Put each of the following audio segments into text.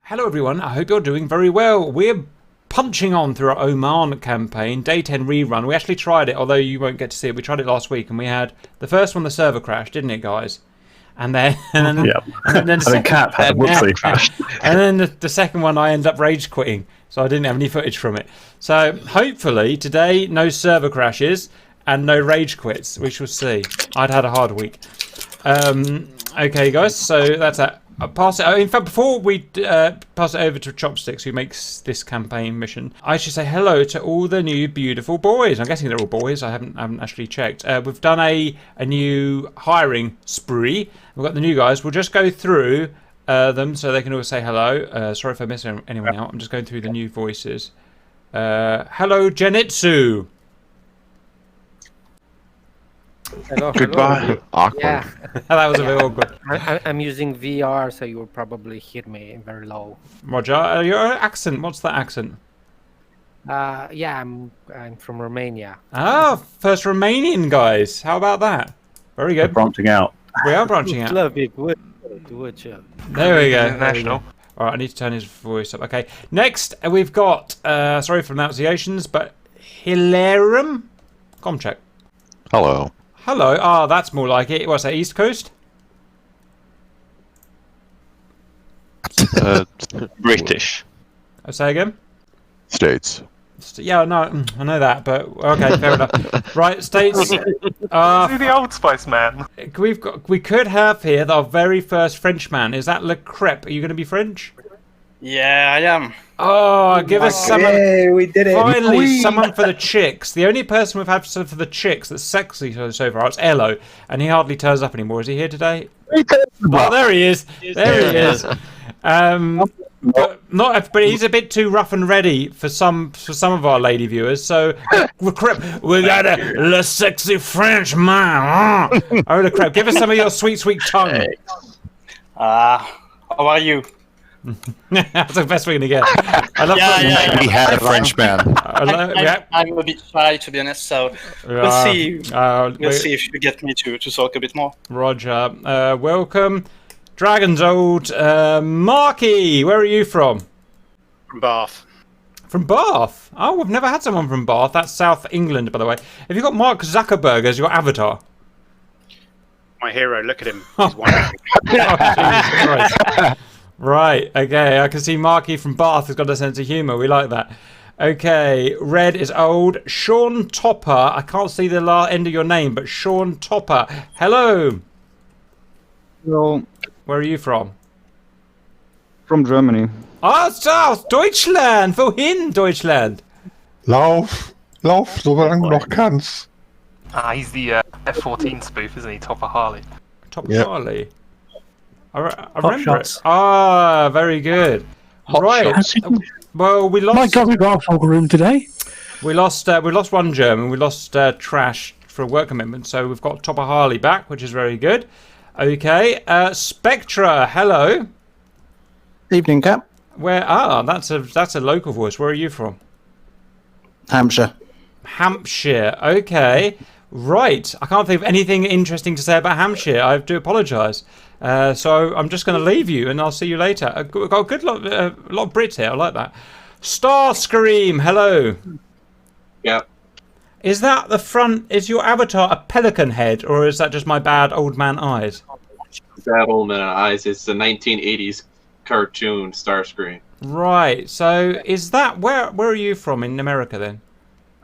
Hello everyone, I hope you're doing very well. We're punching on through our Oman campaign, day 10 rerun. We actually tried it, although you won't get to see it. We tried it last week and we had the first one, the server crashed, didn't it guys? And then the Cap had a whoopsie crash. And then the second one I ended up rage quitting, so I didn't have any footage from it. So hopefully today no server crashes and no rage quits. We shall see. I'd had a hard week. Okay guys, so that's that. I'll pass it. In fact, before we pass it over to Chopsticks, who makes this campaign mission, I should say hello to all the new beautiful boys. I'm guessing they're all boys. I haven't actually checked. We've done a new hiring spree. We've got the new guys. We'll just go through them so they can all say hello. Sorry if I miss anyone out. I'm just going through the new voices. Hello, Genitsu. Hello, Goodbye. hello. Awkward. Yeah, That was a bit awkward. I'm using VR, so you will probably hear me very low. Roger, your accent. What's that accent? Yeah, I'm from Romania. Ah, first Romanian guys. How about that? Very good. Branching out. We are branching out. Love it. Would you? There we go. International. All right, I need to turn his voice up. Okay. Next, we've got. Sorry for pronunciations, but Hilarum. Comcheck. Hello. Hello. Ah, that's more like it. What's that? East Coast. British. Say again. States. Yeah, no, I know that, but okay, fair enough. Right, states. See the Old Spice man. We could have here our very first Frenchman. Is that Le Crêpe? Are you going to be French? Yeah, I am. Oh, give us someone. Yay, we did it. Finally, someone for the chicks. The only person we've had for the chicks that's sexy so far is Elo, and he hardly turns up anymore. Is he here today? Oh, there he is. There he is. But he's a bit too rough and ready for some of our lady viewers. So we got a sexy French man. Oh, Le Crêpe, give us some of your sweet tongue. How are you? That's the best we're gonna get. I love We had a French man. I'm a bit shy, to be honest, so we'll see. We'll see if you get me to talk a bit more. Roger. Welcome. Dragon's Old. Marky, where are you from? From Bath. From Bath? Oh, we've never had someone from Bath. That's South England, by the way. Have you got Mark Zuckerberg as your avatar? My hero, look at him. He's wonderful. Oh, Jesus Christ. Right, okay. I can see Marky from Bath has got a sense of humour. We like that. Okay, Red is old. Sean Topper. I can't see the end of your name, but Sean Topper. Hello. Hello. Where are you from? From Germany. Ah, South Deutschland. Wohin, Deutschland? Lauf, so lange du noch kannst. He's the F-14 spoof, isn't he? Topper Harley. Top Yep. Charlie. I remember it. Ah, very good. Hot Right. shots. Well, we lost. My God, we've got a full room today. We lost one German. We lost Trash for a work commitment. So we've got Topper Harley back, which is very good. Okay, Spectra. Hello. Evening, Cap. Where? Ah, that's a local voice. Where are you from? Hampshire. Hampshire. Okay. Right. I can't think of anything interesting to say about Hampshire. I do apologise. So I'm just going to leave you, and I'll see you later. I've got a good lot of Brits here. I like that. Starscream. Hello. Yeah. Is that the front? Is your avatar a pelican head, or is that just my bad old man eyes? Bad old man eyes. It's the 1980s cartoon Starscream. Right. So is that where are you from in America then?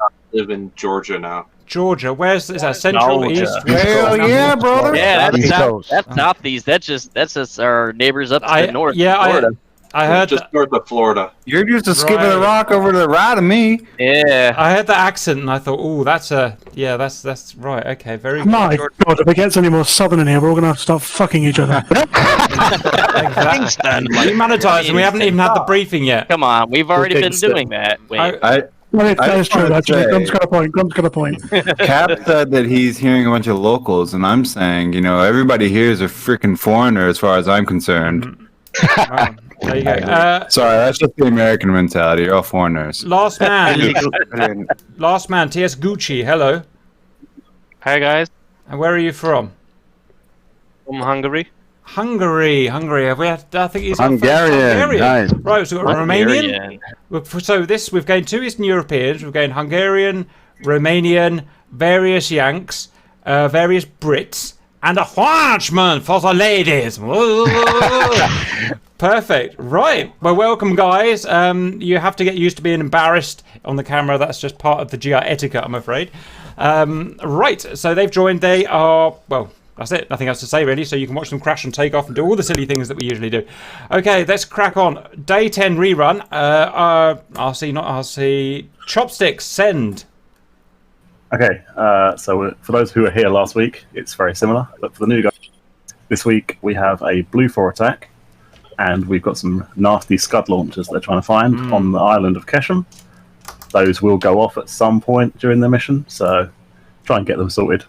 I live in Georgia now. Georgia. Where's is that? Central, Georgia. East? Hell yeah, brother. Yeah, that's Southeast. southeast. That's just our neighbors up to the north. Yeah, Florida. I heard Just north of Florida. You're just a skip of the rock over to the right of me. Yeah. I heard the accent and I thought, oh, that's right. Okay, very good. My God, if it gets any more southern in here, we're all going to have to start fucking each other. Exactly. Humanitized, and we haven't even had the briefing yet. Come on, we've already been doing that. Wait. That is true, actually. Grum's got a point. Cap said that he's hearing a bunch of locals, and I'm saying, everybody here is a freaking foreigner as far as I'm concerned. Wow. There you go. Sorry, that's just the American mentality. You're all foreigners. Last man, T.S. Gucci. Hello. Hi guys, And where are you from? from Hungary. Hungary. Have we had, I think he's Hungarian. Nice. Right, so we've got Romanian. So we've gained 2 Eastern Europeans. We've gained Hungarian, Romanian, various Yanks, various Brits, and a Frenchman for the ladies. Perfect. Right. Well, welcome, guys. You have to get used to being embarrassed on the camera. That's just part of the GI etiquette, I'm afraid. Right. So they've joined. They are, well, that's it. Nothing else to say, really. So you can watch them crash and take off and do all the silly things that we usually do. Okay, let's crack on. Day 10 rerun. RC, not RC. Chopsticks, send. Okay, so for those who were here last week, it's very similar. But for the new guys, this week we have a Blufor attack, and we've got some nasty Scud launchers they're trying to find on the island of Keshem. Those will go off at some point during the mission, so try and get them sorted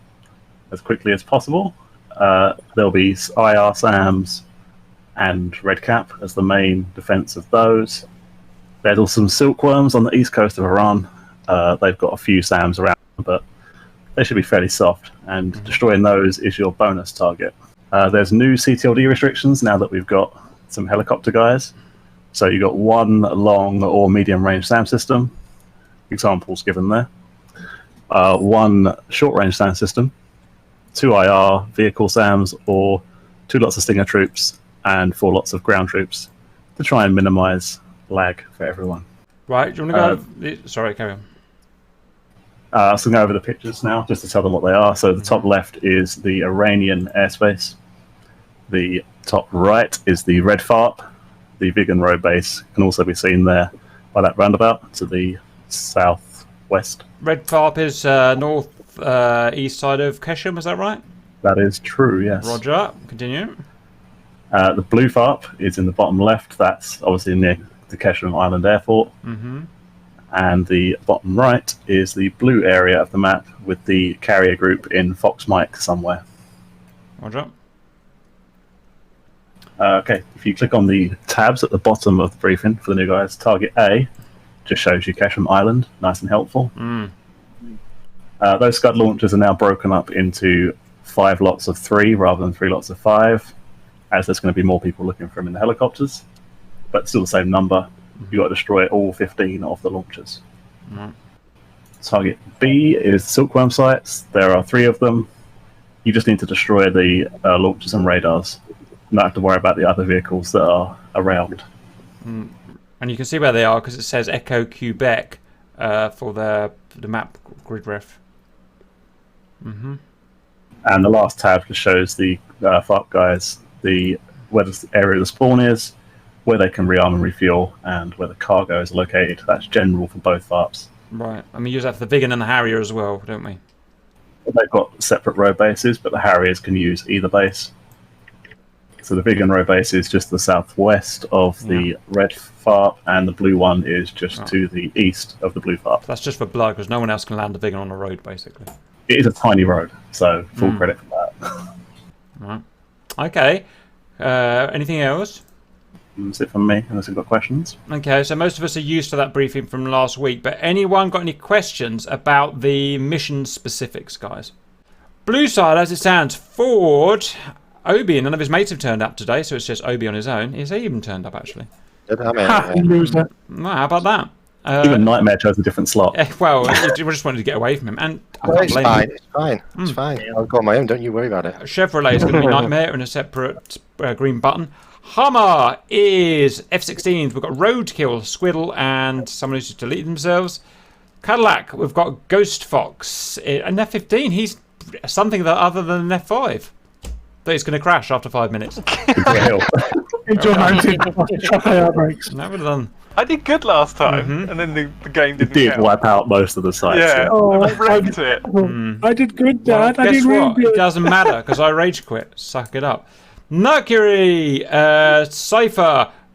as quickly as possible. There'll be IR SAMs and Red Cap as the main defense of those. There's also some silkworms on the east coast of Iran. They've got a few SAMs around, but they should be fairly soft, and destroying those is your bonus target. There's new CTLD restrictions now that we've got some helicopter guys. So you've got 1 long or medium range SAM system, examples given there, 1 short range SAM system, 2 IR vehicle SAMs, or 2 lots of Stinger troops and 4 lots of ground troops to try and minimize lag for everyone. Right, do you want to go? Sorry, carry on. So I'm going to go over the pictures now, just to tell them what they are. So the top left is the Iranian airspace. The top right is the Red FARP. The Vigan Road base can also be seen there by that roundabout to the southwest. Red FARP is north east side of Keshem, is that right? That is true, yes. Roger, continue. The Blue FARP is in the bottom left. That's obviously near the Keshem Island Airport. And the bottom right is the blue area of the map with the carrier group in Fox Mike somewhere. Roger. Okay, if you click on the tabs at the bottom of the briefing for the new guys, target A just shows you Keshem Island, nice and helpful. Those Scud launchers are now broken up into 5 lots of 3 rather than 3 lots of 5, as there's going to be more people looking for them in the helicopters, but still the same number. You've got to destroy all 15 of the launchers. Target B is silkworm sites. There are 3 of them. You just need to destroy the launchers and radars. You don't have to worry about the other vehicles that are around. And you can see where they are because it says Echo Quebec for the map grid ref. And the last tab just shows the FARP guys where the area of the spawn is, where they can rearm and refuel, and where the cargo is located. That's general for both FARPs. Right. And we use that for the Vigan and the Harrier as well, don't we? They've got separate road bases, but the Harriers can use either base. So the Vigan road base is just the southwest of the red FARP, and the blue one is just to the east of the blue FARP. That's just for blood, because no one else can land a Vigan on a road, basically. It is a tiny road, so full credit for that. Right. Okay. Anything else? That's it from me, unless you've got questions. Okay, so most of us are used to that briefing from last week, but anyone got any questions about the mission specifics, guys? Blue side, as it stands, Ford, Obi, and none of his mates have turned up today, so it's just Obi on his own. Is he even turned up, actually? Loser. Well, how about that? Even Nightmare chose a different slot. Well, we just wanted to get away from him. And it's fine. It's fine. I'll go on my own. Don't you worry about it. Chevrolet is going to be Nightmare and a separate green button. Hummer is F-16s. We've got Roadkill, Squiddle, and someone who's just deleted themselves. Cadillac, we've got Ghost Fox. An F-15, he's something that other than an F5. But he's going to crash after 5 minutes. Into a mountain. Outbreaks. Never done. I did good last time, and then the game didn't Did count. wipe out most of the sites. Yeah, Oh, I wrecked it. I did good, Dad. I Guess did what? really It good. doesn't matter because I rage quit. Suck it up. Cypher,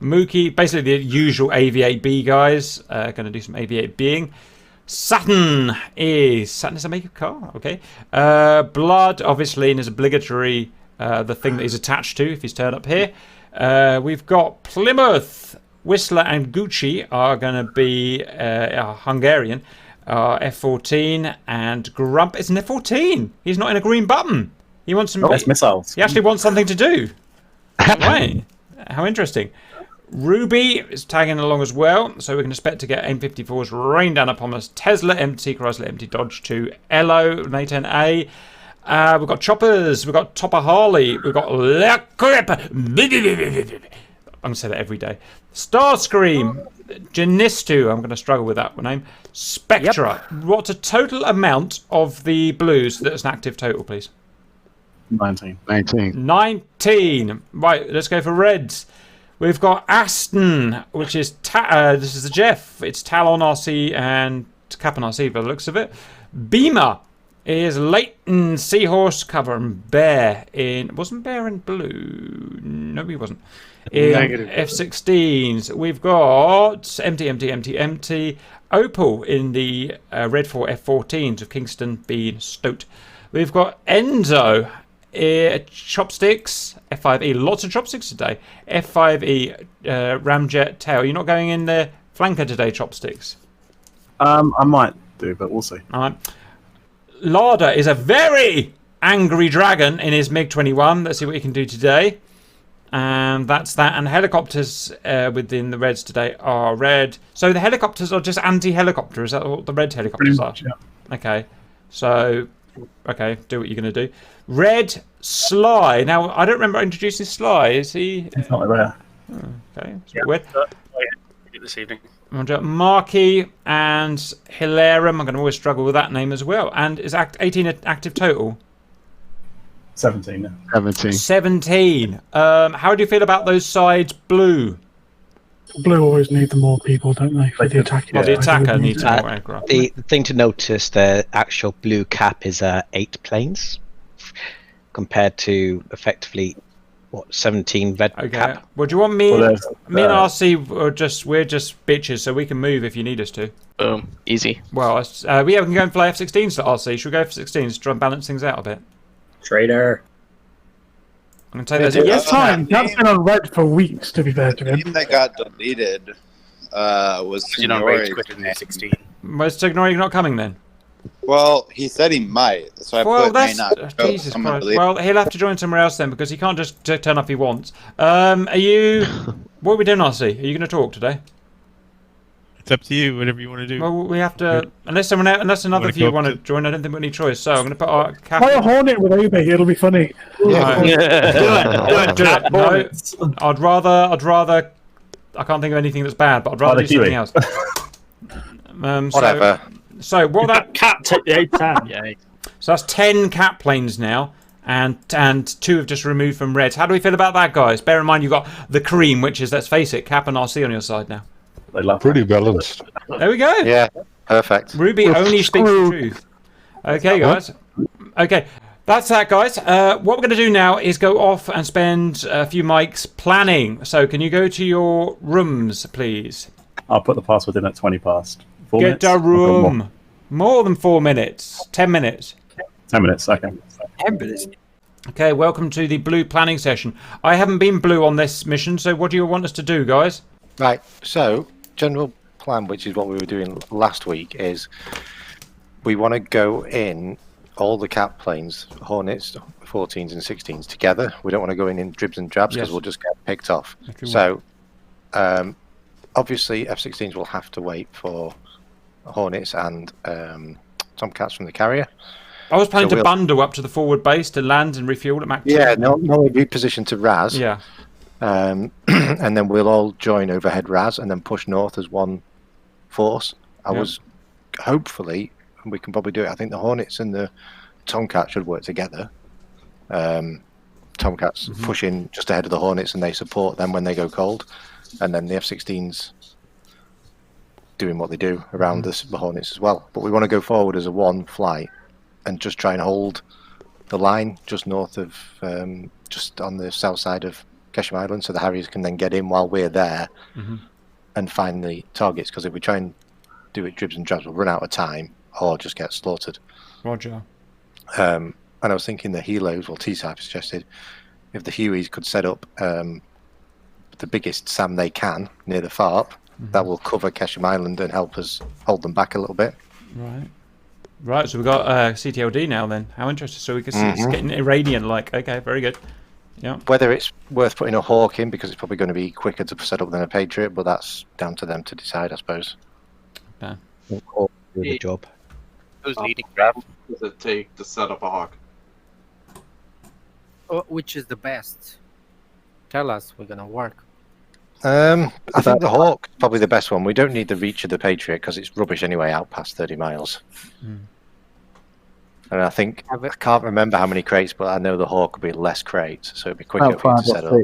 Mookie, basically the usual AV8B guys. Going to do some AV8Bing. Saturn is a make of car. Okay. Blood, obviously, and is obligatory. The thing that he's attached to if he's turned up here. We've got Plymouth, Whistler, and Gucci are going to be Hungarian. F-14 and Grump. It's an F-14. He's not in a green button. He wants some. It's missiles. He actually wants something to do. Right. How interesting. Ruby is tagging along as well, so we can expect to get M54s rain down upon us. Tesla, empty, Chrysler, empty, Dodge 2, Elo, Nathan A. We've got Choppers, we've got Topper Harley, we've got Le Crip. I'm going to say that every day. Starscream, Janistu, I'm going to struggle with that name. Spectra. What's a total amount of the blues that's an active total, please? 19. 19. Right, let's go for reds. We've got Aston, which is this is the Jeff. It's Talon RC and Cap'n RC by the looks of it. Beamer is Leighton, Seahorse, Cover, and Bear in... Wasn't Bear in blue? No, he wasn't. In F-16s, we've got empty. Opal in the red for F-14s of Kingston, Bean, Stoat. We've got Enzo, Chopsticks, F5E. Lots of chopsticks today. F5E, Ramjet, Tail. You're not going in the flanker today, Chopsticks? I might do, but we'll see. All right. Larder is a very angry dragon in his MiG-21. Let's see what he can do today. And that's that. And helicopters within the reds today are red. So the helicopters are just anti-helicopter. Is that what the red helicopters are? Yeah. Okay. So, okay, do what you're going to do. Red, Sly. Now, I don't remember introducing Sly. Is he? It's not there. Okay. Yeah, Weird. this evening. Markey and Hilarum. I'm going to always struggle with that name as well. And is 18 active total? 17. 17. How do you feel about those sides blue? Blue always need the more people, don't they? For the attack. Well, the attacker needs more aircraft. The thing to notice, the actual blue cap is 8 planes compared to effectively 17 red cap. Well, do you want me? Me and RC we're just bitches, so we can move if you need us to. Boom, easy. Well, we can go and fly F-16s to RC. Should we go F-16s to try and balance things out a bit? Traitor. I'm gonna take Yes, time. That's been on red for weeks, to be fair to him. The team that got deleted was Rage quit in F-16. Was Signori not coming then? Well, he said he might, so I put may not. Jesus Christ. Well, he'll have to join somewhere else then, because he can't just turn up if he wants. Are you... What are we doing, RC? Are you going to talk today? It's up to you, whatever you want to do. Well, we have to... Unless another of you want to join, I don't think we have any choice. So I'm going to put our... Try a Hornet with Ube, it'll be funny. Yeah. Do it. No, I'd rather... I can't think of anything that's bad, but I'd rather do something else. Whatever. So what that cat take the 8-10. Yeah. So that's 10 cat planes now, and 2 have just removed from reds. How do we feel about that, guys? Bear in mind you've got the cream, which is, let's face it, Cap and RC on your side now. They love Pretty balanced. There we go. Yeah, perfect. Ruby only speaks the truth. Okay, guys. Okay, that's that, guys. What we're going to do now is go off and spend a few mics planning. So can you go to your rooms, please? I'll put the password in at 20 past. 4 Get minutes? a room. More than 4 minutes. 10 minutes. 10 minutes, okay. 10 minutes. Okay, welcome to the blue planning session. I haven't been blue on this mission, so what do you want us to do, guys? Right, so general plan, which is what we were doing last week, is we want to go in all the cap planes, Hornets, 14s and 16s together. We don't want to go in dribs and drabs because we'll just get picked off. So obviously F-16s will have to wait for Hornets and Tomcats from the carrier. I was planning to bundle up to the forward base to land and refuel at Mach 2. Yeah, no, reposition to RAS. Yeah. And then we'll all join overhead RAS and then push north as one force. I was hopefully, and we can probably do it. I think the Hornets and the Tomcat should work together. Tomcats push in just ahead of the Hornets and they support them when they go cold, and then the F-16s doing what they do around the Hornets as well. But we want to go forward as a one flight and just try and hold the line just north of, just on the south side of Kesham Island, so the Harriers can then get in while we're there and find the targets. Because if we try and do it dribs and drabs, we'll run out of time or just get slaughtered. Roger. And I was thinking the helos, well, T-Type suggested if the Hueys could set up the biggest SAM they can near the FARP, that will cover Kesham Island and help us hold them back a little bit. Right, so we've got CTLD now then. How interesting. So we can see it's getting Iranian-like. Okay, very good. Yeah. Whether it's worth putting a Hawk in, because it's probably going to be quicker to set up than a Patriot, but that's down to them to decide, I suppose. Yeah. Hawk do the job. Who's leading grab? Does it take to set up a Hawk? Which is the best? Tell us, we're gonna work. I think the Hawk is probably the best one. We don't need the reach of the Patriot because it's rubbish anyway out past 30 miles. And I think, I can't remember how many crates, but I know the Hawk would be less crates, so it'd be quicker for you to set up.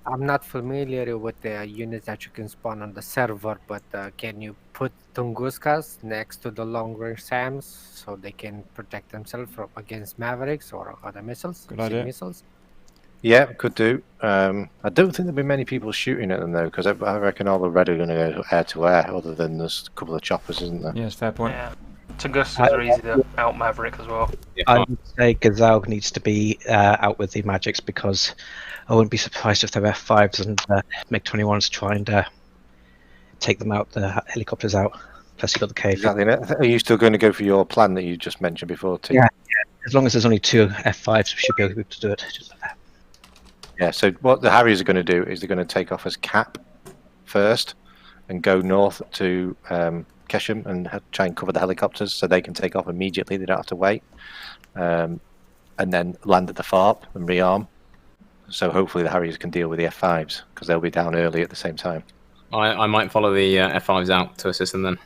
I'm not familiar with the units that you can spawn on the server, but can you put Tunguskas next to the long-range SAMs so they can protect themselves against Mavericks or other missiles? Good idea. Missiles? Yeah, could do. I don't think there'll be many people shooting at them though, because I reckon all the red are going to go air to air, other than there's a couple of choppers, isn't there? Yes, fair point. Yeah. Tunguskas are easy to out Maverick as well. I would say Gazelle needs to be out with the Magics, because I wouldn't be surprised if their F5s and MiG-21s try and take them out, the helicopters out. Plus you got the cave. Exactly. Are you still going to go for your plan that you just mentioned before, Tim? Yeah. As long as there's only 2 F5s, we should be able to do it. Just like that. Yeah, so what the Harriers are going to do is they're going to take off as Cap first and go north to Kesham and try and cover the helicopters so they can take off immediately. They don't have to wait. And then land at the FARP and rearm. So hopefully the Harriers can deal with the F5s because they'll be down early at the same time. I might follow the F5s out to assist them then.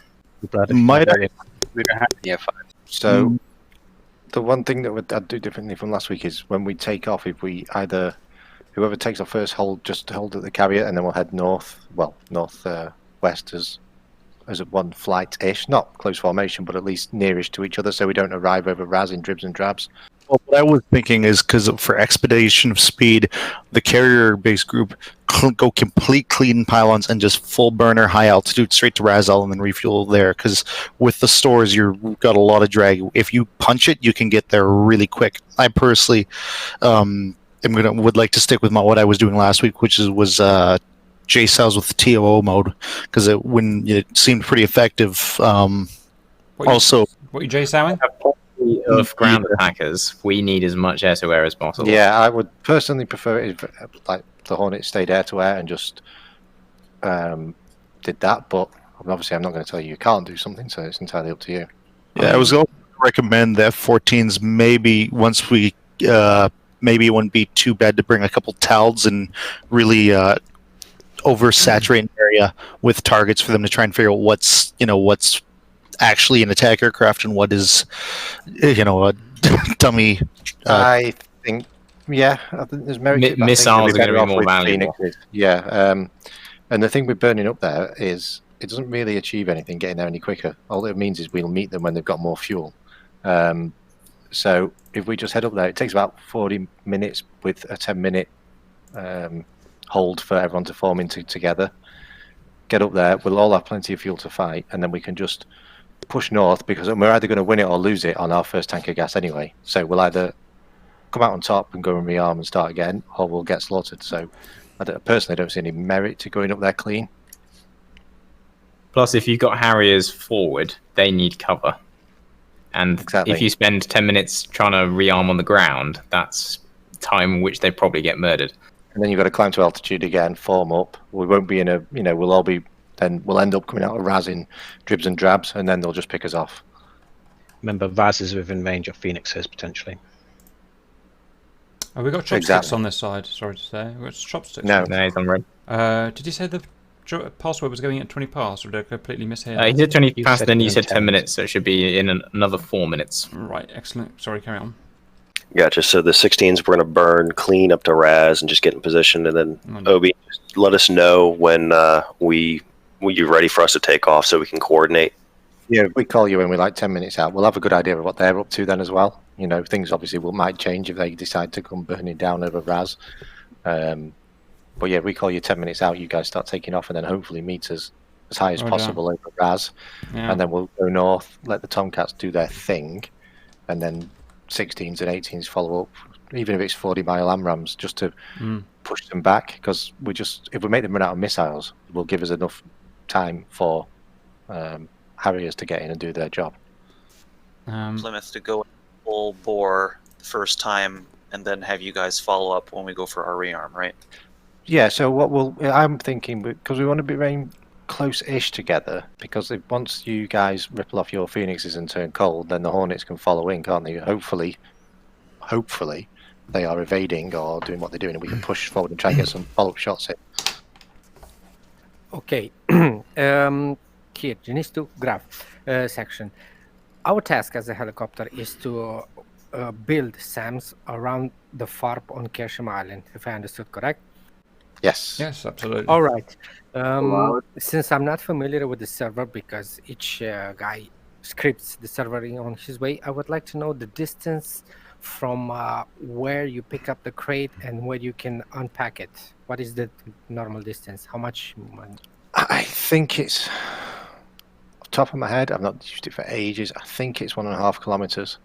Might I? We don't have the F5. So the one thing that I'd do differently from last week is when we take off, if we either whoever takes off first hold at the carrier, and then we'll head north, well west as a one flight ish, not close formation, but at least nearish to each other, so we don't arrive over Raz in dribs and drabs. Well, what I was thinking is because for expedition of speed, the carrier-based group go complete clean pylons and just full burner high altitude straight to Razal and then refuel there. Because with the stores, you've got a lot of drag. If you punch it, you can get there really quick. I personally would like to stick with what I was doing last week, which was J-cells with the TOO mode, because it seemed pretty effective. What are you J-sowing? Of ground attackers, we need as much air-to-air as possible. Yeah, I would personally prefer it if like the Hornet stayed air-to-air and just did that, but obviously I'm not going to tell you can't do something, so it's entirely up to you. Yeah, I was going to recommend the F-14s maybe once we maybe it wouldn't be too bad to bring a couple TALDs and really oversaturate an area with targets for them to try and figure out what's actually an attack aircraft and what is a dummy. I think there's merit. Missiles are going to be more valuable. Yeah, and the thing with burning up there is it doesn't really achieve anything getting there any quicker. All it means is we'll meet them when they've got more fuel. So if we just head up there, it takes about 40 minutes with a 10-minute hold for everyone to form into together. Get up there, we'll all have plenty of fuel to fight, and then we can just push north, because we're either going to win it or lose it on our first tank of gas anyway. So we'll either come out on top and go and rearm and start again, or we'll get slaughtered. So I personally don't see any merit to going up there clean. Plus, if you've got Harriers forward, they need cover. And exactly. If you spend 10 minutes trying to rearm on the ground, that's time in which they probably get murdered. And then you've got to climb to altitude again, form up. We won't be in a, we'll all be, then we'll end up coming out of Raz in dribs and drabs, and then they'll just pick us off. Remember, Vaz is within range of Phoenixes, potentially. Oh, we got chopsticks on this side, sorry to say. We got chopsticks. No, he's on red. Did you say the password was going at 20 past, or did I completely mishear? He said 20 past, then you said 10 minutes, so it should be in another 4 minutes. Right, excellent. Sorry, carry on. Gotcha. So the 16s we're going to burn clean up to Raz and just get in position, and then Obi, just let us know when you're ready for us to take off so we can coordinate. Yeah, we call you when we're like 10 minutes out. We'll have a good idea of what they're up to then as well. Things obviously might change if they decide to come burning down over Raz. But yeah, we call you 10 minutes out. You guys start taking off, and then hopefully meet us as high as possible over Raz. Yeah. And then we'll go north, let the Tomcats do their thing, and then 16s and 18s follow up, even if it's 40-mile AMRAAMs, just to push them back, because if we make them run out of missiles, it will give us enough time for Harriers to get in and do their job. Plymouth to go full bore the first time and then have you guys follow up when we go for our rearm, right? Yeah. So I'm thinking, because we want to be very close-ish together, because once you guys ripple off your Phoenixes and turn cold, then the Hornets can follow in, can't they? Hopefully, they are evading or doing what they're doing, and we can push forward and try and get some follow-up shots in. Okay. Here, you need to graph section. Our task as a helicopter is to build SAMs around the FARP on Kersham Island, if I understood correct. Yes. Yes, absolutely. All right. Since I'm not familiar with the server, because each guy scripts the server on his way, I would like to know the distance from where you pick up the crate and where you can unpack it. What is the normal distance? How much? I think it's, off the top of my head, I've not used it for ages. I think it's 1.5 kilometers.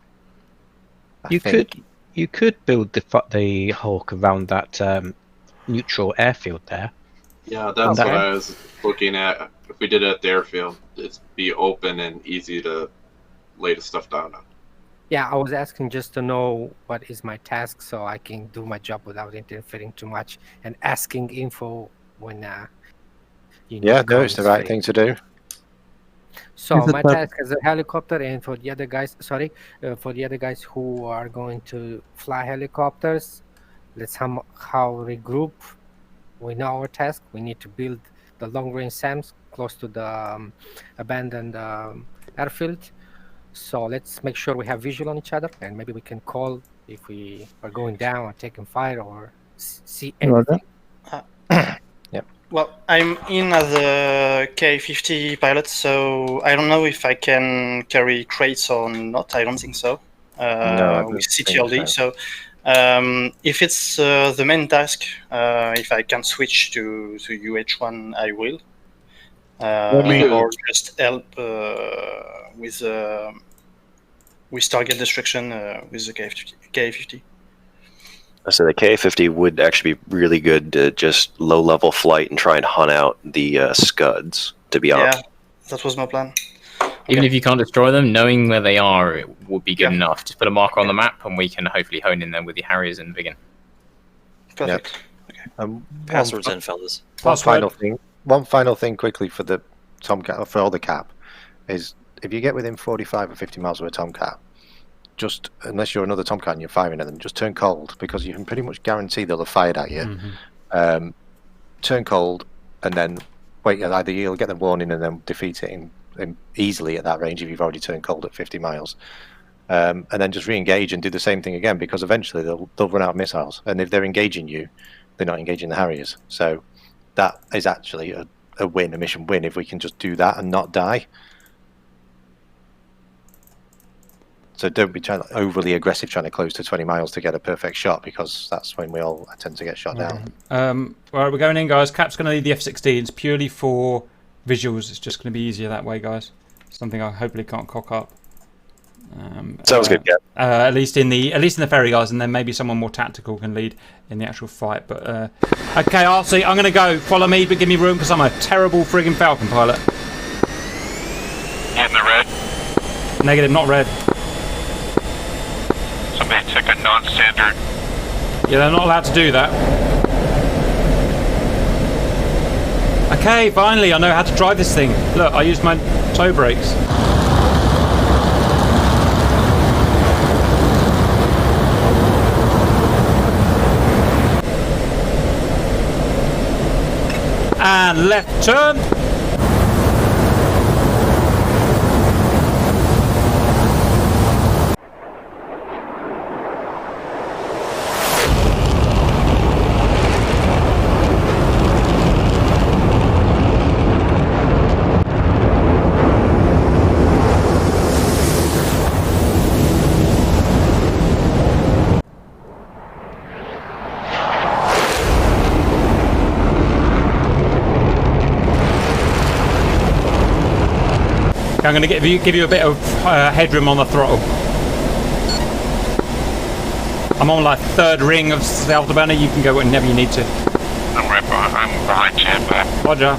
You could build the Hawk around that neutral airfield there. Yeah, that's what I was looking at. If we did it at the airfield, it'd be open and easy to lay the stuff down on. Yeah, I was asking just to know what is my task so I can do my job without interfering too much and asking info when you know. Yeah, no, it's the right thing to do. So my task as a helicopter, and for the other guys, for the other guys who are going to fly helicopters, let's somehow regroup. We know our task. We need to build the long-range SAMs close to the abandoned airfield. So let's make sure we have visual on each other, and maybe we can call if we are going down or taking fire or see anything. Well, I'm in as a K-50 pilot, so I don't know if I can carry crates or not. I don't think so. With CTLD. So if it's the main task, if I can switch to UH-1, I will. Or just help with target destruction with the K-50. So the K-50 would actually be really good to just low-level flight and try and hunt out the Scuds, to be honest. Yeah, that was my plan. Even if you can't destroy them, knowing where they are it would be good enough. Just put a marker on the map and we can hopefully hone in them with the Harriers and begin. Perfect. Yep. Passwords in, fellas. One final thing quickly for the Tomcat, for all the cap, is if you get within 45 or 50 miles of a Tomcat, just, unless you're another Tomcat and you're firing at them, just turn cold, because you can pretty much guarantee they'll have fired at you. Turn cold, and then wait. Either you'll get the warning and then defeat it easily at that range if you've already turned cold at 50 miles. And then just re-engage and do the same thing again, because eventually they'll run out of missiles. And if they're engaging you, they're not engaging the Harriers. So that is actually a win, a mission win, if we can just do that and not die. So don't be overly aggressive trying to close to 20 miles to get a perfect shot, because that's when we all tend to get shot down. Well, we're going in, guys. Cap's going to lead the F-16s purely for visuals. It's just going to be easier that way, guys. Something I hopefully can't cock up. Sounds good, Cap. At least in the ferry, guys, and then maybe someone more tactical can lead in the actual fight. But okay, RC, I'm going to go. Follow me, but give me room because I'm a terrible friggin' Falcon pilot. In the red. Negative, not red. Somebody check a non-standard. Yeah, they're not allowed to do that. Okay, finally, I know how to drive this thing. Look, I used my toe brakes. And left turn. I'm going to give you a bit of headroom on the throttle. I'm on like third ring of South Alabama. You can go whenever you need to. I'm behind Chandler. Roger.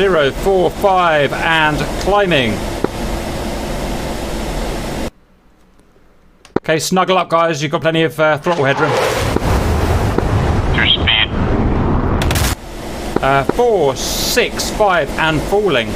0, 4, 5, and climbing. Okay, snuggle up, guys. You've got plenty of throttle headroom. Your speed. 4, 6, 5, and falling.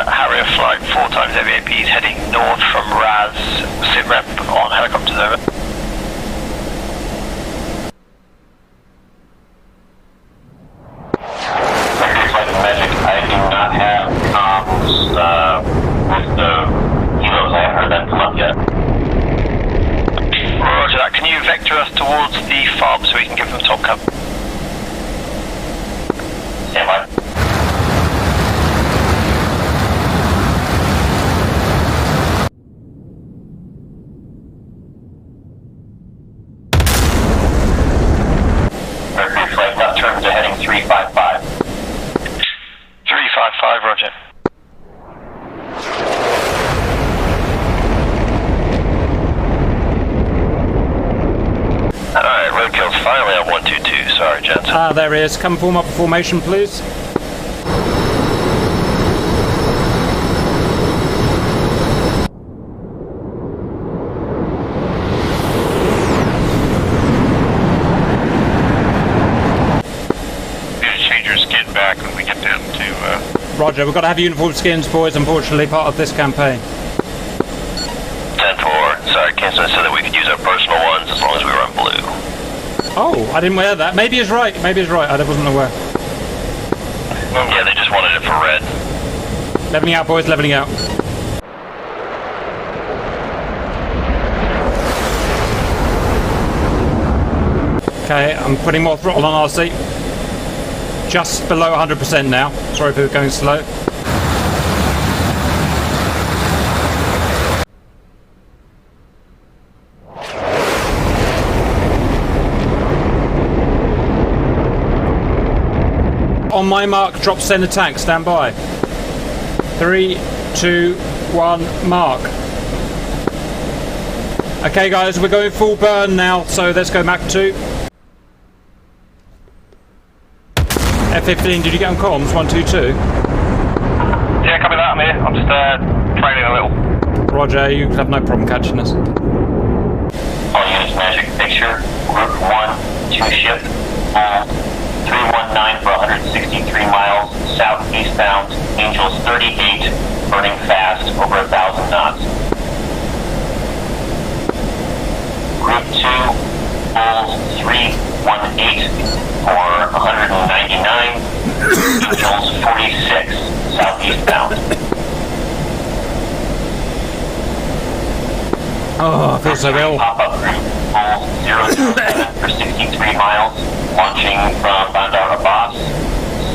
Harrier flight 4 times AVAP is heading north from Raz. Sit rep on helicopters over. Magic, I do not have comms with the heroes. I haven't heard that come up yet. Roger that. Can you vector us towards the farm so we can give them top cover? Stand by. Mercury flight left turn to heading 355. 355, roger. Alright, road finally on 122. Sorry, gents. There he is. Come form up a formation, please. Change your skin back when we get down to. Roger, we've got to have uniform skins, boys, unfortunately, part of this campaign. 10-4. Sorry, Kinsman said that we could use our personal ones as long as we run blue. Oh, I didn't wear that. Maybe he's right. Maybe he's right. I wasn't aware. Yeah, they just wanted it for red. Leveling out, boys. Leveling out. Okay, I'm putting more throttle on RC. Just below 100% now. Sorry for going slow. On my mark, drop send attack. Stand by. 3, 2, 1, mark. Okay, guys, we're going full burn now, so let's go Mach 2. F-15, did you get on comms? 122? Yeah, copy that, I'm here. I'm just training a little. Roger, you have no problem catching us. All units, magic picture. Group 1, 2 ship. 319 for 163 miles. Southeastbound. Angels 38. Burning fast. Over 1,000 knots. Group 2. Bulls 318 for 199. Angels 46. Southeastbound. Oh, I feel so ill. Pop-up group Bulls 007 for 63 miles. Launching from Bandar Abbas.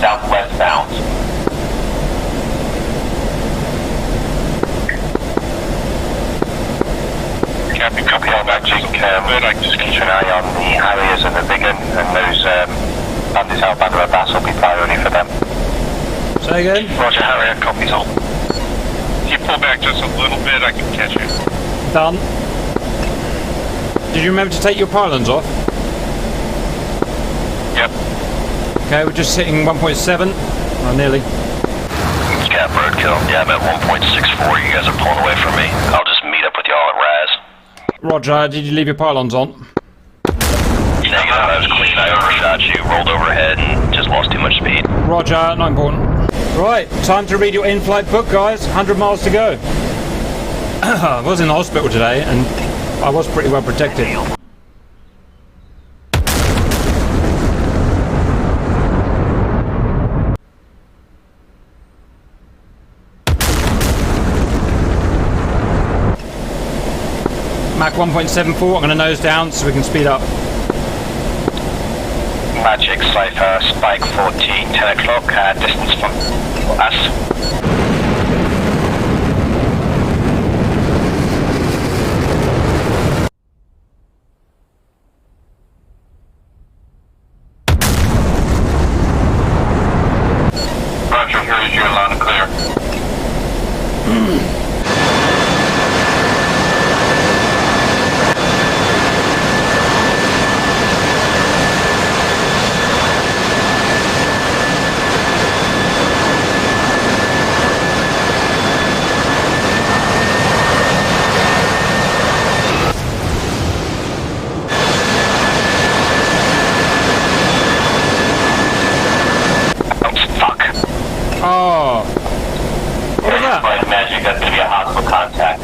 Southwestbound. Captain, copy all that. I just keep an eye on the Harriers and the big one, and those bandits out Bandar Abbas will be priority for them. Say again? Roger, Harrier, copies all. If you pull back just a little bit, I can catch you. Done. Did you remember to take your pylons off? Yep. Okay, we're just hitting 1.7. Oh, nearly. Cap roadkill. Yeah, I'm at 1.64. You guys are pulling away from me. I'll just meet up with y'all at Raz. Roger, did you leave your pylons on? Negative, I was clean. I overshot you, rolled overhead, and just lost too much speed. Roger, not important. Right, time to read your in-flight book, guys. 100 miles to go. I was in the hospital today, and I was pretty well protected. Mach 1.74, I'm going to nose down so we can speed up. Magic, Cypher, Spike 14, 10 o'clock, distance from us. Roger, here is your loud and clear. Oh. What was that? By magic, that's going to be a hostile contact.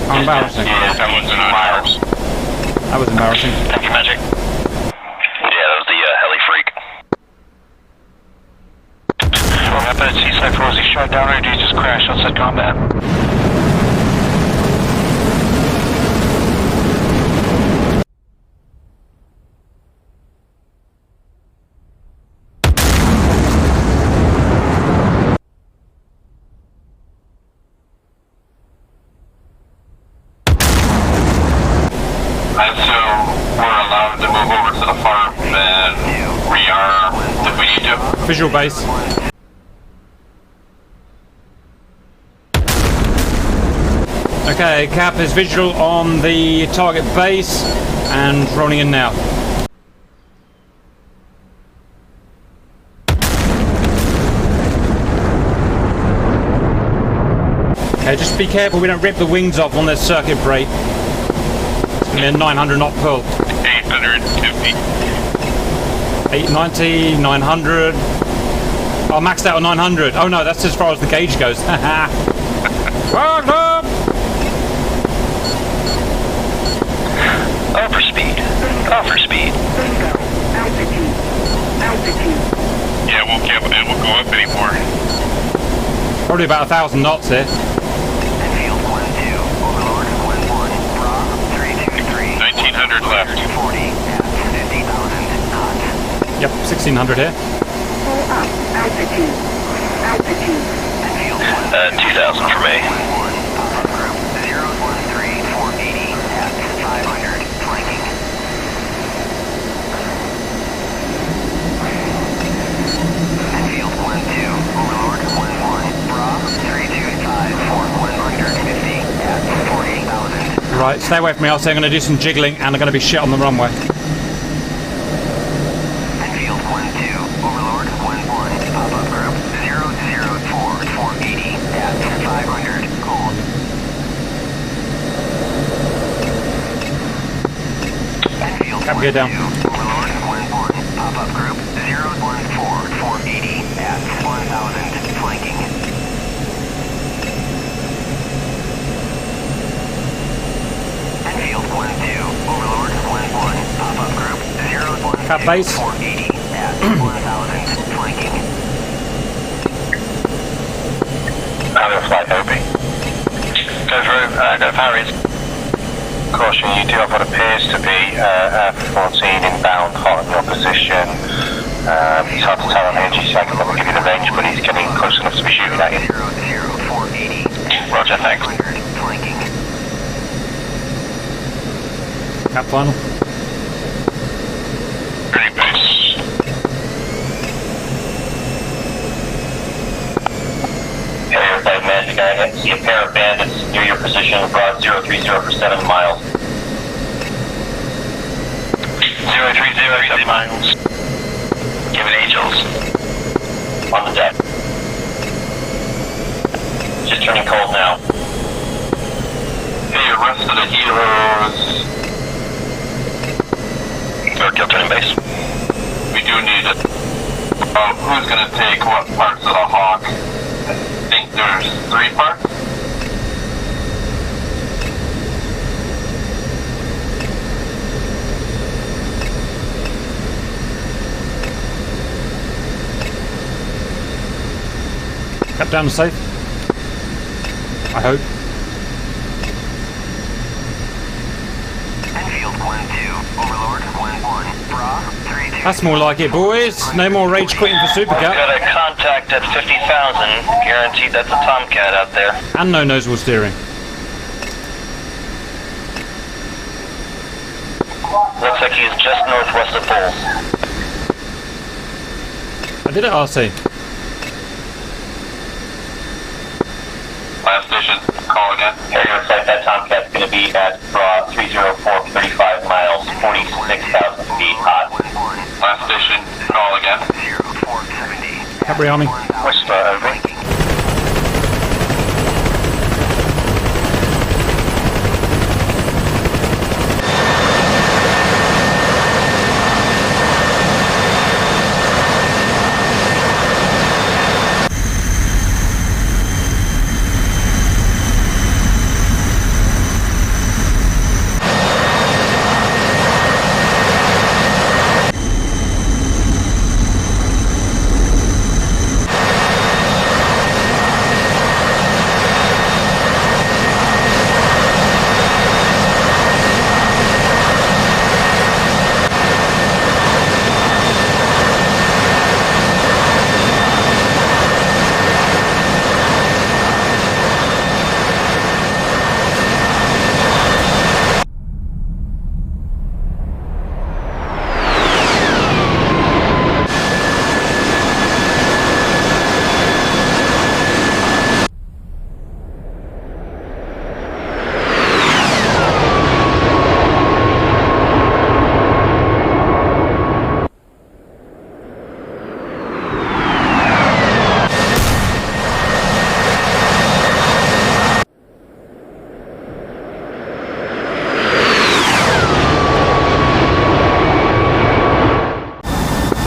Oh, embarrassing. That was embarrassing. Thank you, Magic. Yeah, that was the heli freak. What happened at C-Cypher? Was he shot down or did he just crash outside combat? And so we're allowed to move over to the farm and rearm if we need to. Visual base. Okay, Cap is visual on the target base and rolling in now. Okay, just be careful we don't rip the wings off on this circuit break. It's going to be a 900 knot pull. 850. 890, 900. Oh, maxed out at 900. Oh no, that's as far as the gauge goes. Haha. Overspeed. Overspeed. Yeah, it won't go up anymore. Probably about 1,000 knots here. 1900 left. Yep, 1600 here. 2000 for me. Right, stay away from me. I'll say I'm going to do some jiggling and I'm going to be shit on the runway. Cap gear down. Pop-up group 014 480 at 1000 flanking. Enfield 12 Overlord 11 pop-up group 014 Cap base. 480 at 1000 flanking. I'm gonna fly Opie. Go through, go Harry's. Caution, you do have what appears to be F-14 inbound hot in your position. It's hard to tell on here, GC, I can never give you the range, but he's getting close enough to be shooting at you. 00480. Roger, thanks. Cap final. Ready, base. Area 5 Magic, I see a pair of bandits near your position, broad 030 for 7 miles. 030, 7 miles. Giving angels. On the deck. Just turning cold now. Hey, rest of the heroes. Third kill turning base. We do need it. Who's gonna take what parts of the Hawk? I think there's 3 parts. Cap down and safe. I hope. Enfield 1-2, Overlord 1-1, Bra 3-2. That's more like it, boys. No more rage quitting for Super Cup. Got a contact at 50,000. Guaranteed that's a Tomcat out there. And no nose wheel steering. Looks like he's just northwest of Bull. I did it, RC. Last station, call again. Here, looks like that Tomcat's going to be at Bra 304, 35 miles, 46,000 feet hot. Last station, call again. 0470. Capri Army. Whisper, over.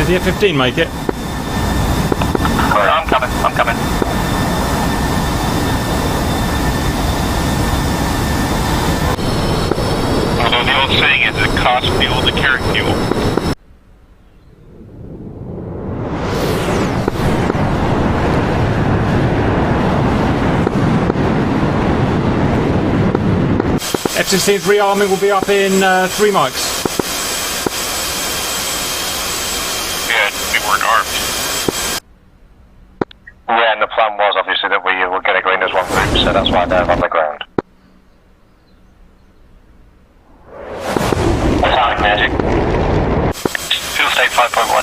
Did the F-15 make it? I'm coming. Although the old saying is it costs fuel to carry fuel. F-16's rearming will be up in 3 mics. Yeah, we weren't armed. Yeah, and the plan was obviously that we were going to go in as one group, so that's why they're on the ground. Atomic magic. Fuel state 5.1.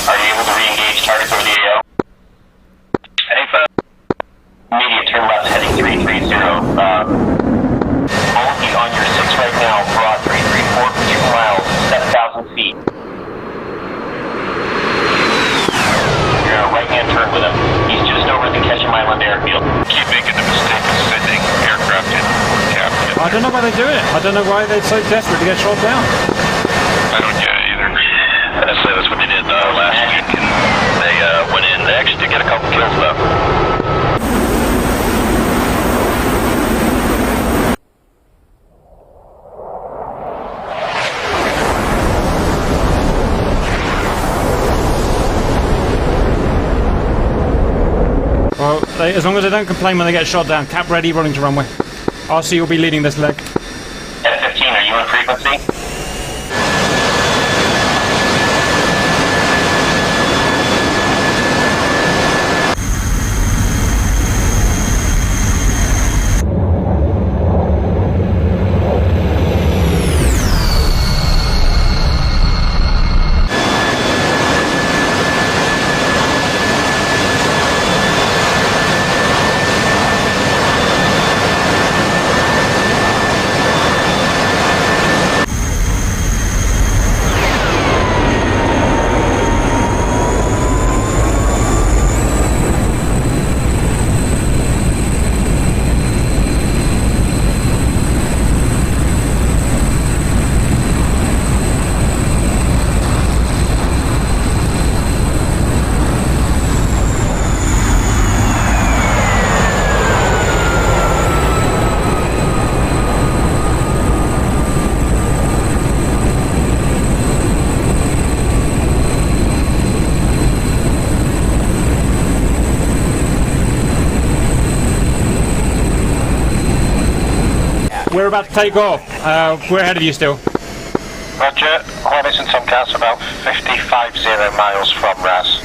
Are you able to re-engage targets over the AO? AFA. Immediate turn left heading 330. Only on your 6 right now, broad 334 for 2 miles, 7,000 feet. You're a right-hand turn with him. He's just over the Ketchum Island airfield. Keep making the mistake of sending aircraft in for captain. I don't know why they do it. I don't know why they're so desperate to get shot down. I don't get it either. Honestly, that's what they did last week, and they went in. They actually did get a couple kills though. Well, as long as they don't complain when they get shot down. Cap ready, running to runway. RC will be leading this leg. F-15, are you on frequency? We're about to take off. We're ahead of you still. Roger. Hornets and Tomcats about 50 miles from Raz.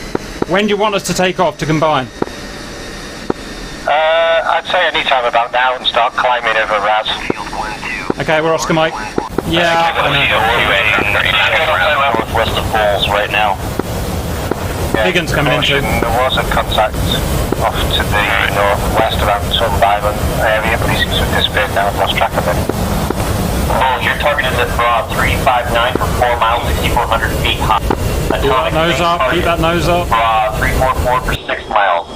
When do you want us to take off to combine? I'd say any time about now and start climbing over Raz. Okay, we're Oscar Mike. Yeah, I know. Northwest of Falls right now. Higgins coming in too. There was a contact off to the northwest around Sun Island area, but he seems to have disappeared now. I've lost track of it. Oh, your target is at broad 359 for 4 miles, 6,400 feet high. Keep that nose up, keep that nose up. Broad 344 for 6 miles.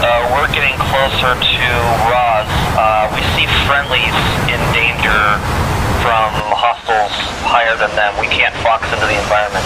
We're getting closer to Roz. We see friendlies in danger from hostiles higher than them. We can't fox into the environment.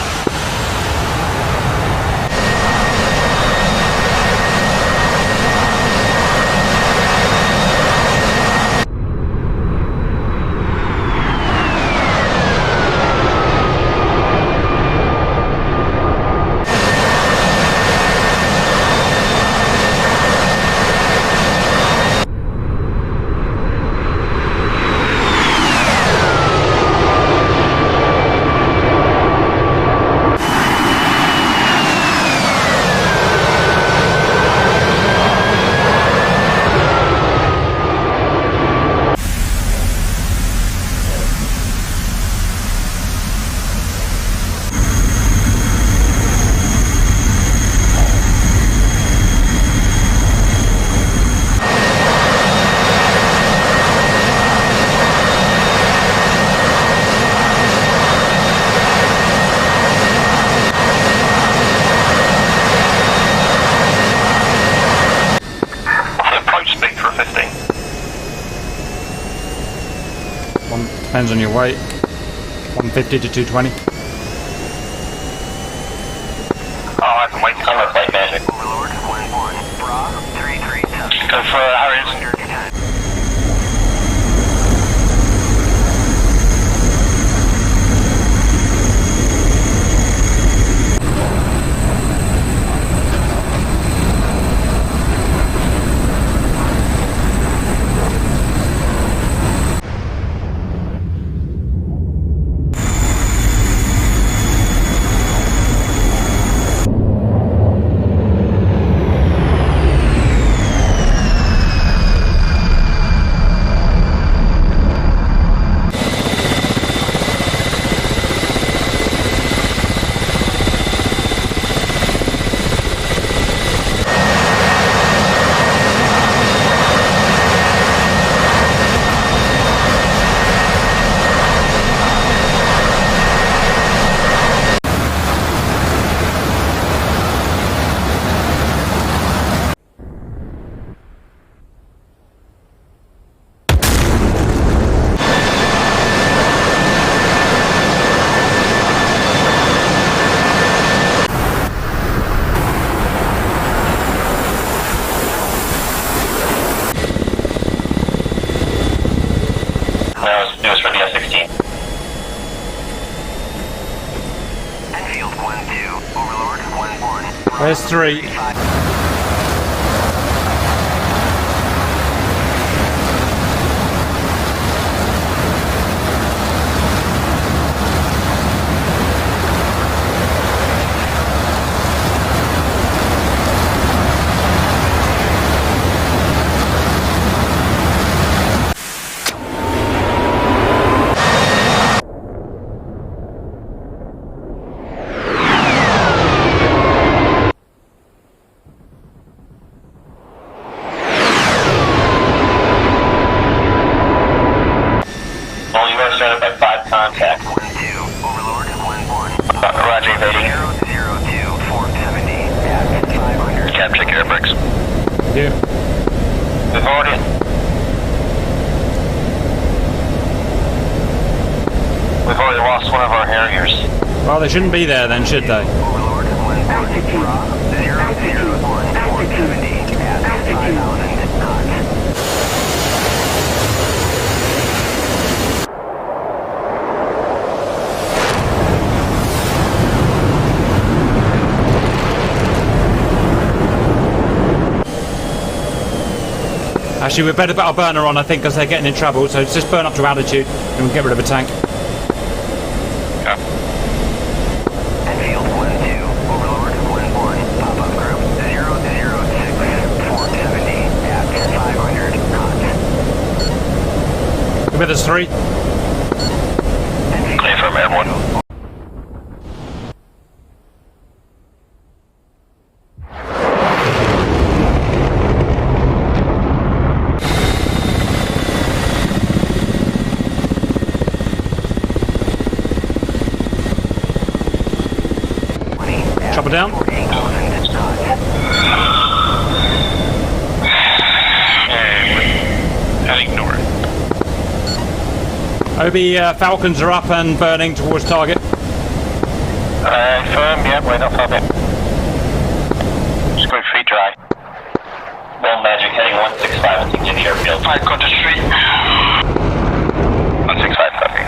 Depends on your weight. 150 to 220. Oh, I can wait. I'm gonna play Magic. Overlord, 1-1. Bra, 3-3. Go for Harry's. It was for the F-16. Enfield 1-2, Overlord 1-1. There's 3. Started by 5 contact. 1-2, Overlord 1-1. Roger, evading. 002, 470 at 500. Cap, check your air brakes. Yeah. We've already lost one of our Harriers. Well, they shouldn't be there then, should they? Overlord 1-1. 001, 470 at 5,000 knots. Actually, we better put our burner on, I think, because they're getting in trouble. So just burn up to altitude and we'll get rid of a tank. Okay. Enfield 1-2, Overlord 1-1, pop-up group 006, 470 at 500 knots. Come with us, 3. Clear from airborne. Chopper down. Heading north. OB Falcons are up and burning towards target. Firm, yeah, we're not far back. Screw feet dry. Well, Magic heading 165 and taking the airfield. I got the street. 165 copy.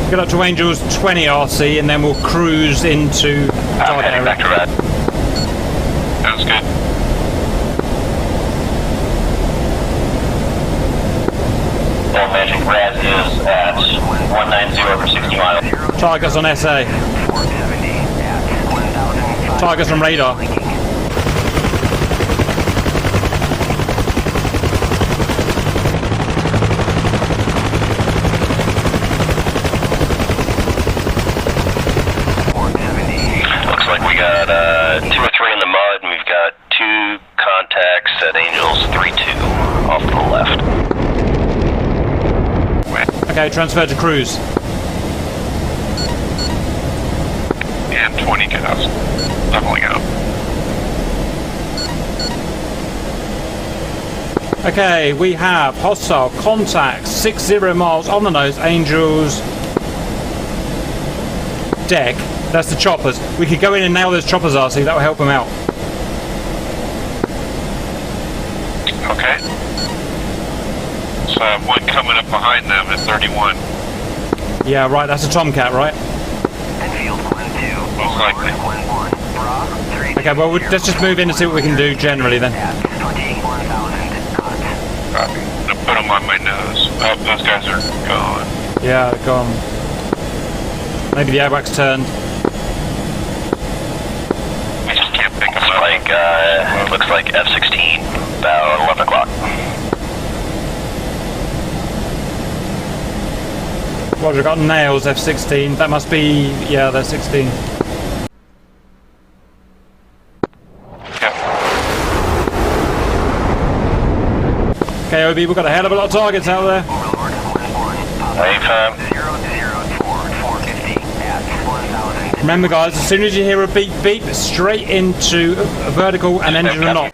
Get up to Angels 20 RC and then we'll cruise into I'm heading back to red. Sounds good. Well, Magic red is at 190 over 60 miles. Targets on SA. Targets on radar. We got 2 or 3 in the mud, and we've got 2 contacts at Angels 3-2 off to the left. Okay, transfer to cruise. And 20 cows. Leveling out. Okay, we have hostile contacts 60 miles on the nose. Angels deck. That's the choppers. We could go in and nail those choppers, RC. That will help them out. Okay. So I have one coming up behind them at 31. Yeah, right. That's a Tomcat, right? Most likely. Okay, well, let's just move in and see what we can do generally then. Copy. I'm gonna put them on my nose. Oh, those guys are gone. Yeah, gone. Maybe the airback's turned. I just can't pick them up. Looks like F-16, about 11 o'clock. Roger, got nails, F-16. That must be, yeah, they're 16. Okay, OB, we've got a hell of a lot of targets out there. Remember, guys, as soon as you hear a beep beep, straight into a vertical and engine and knock.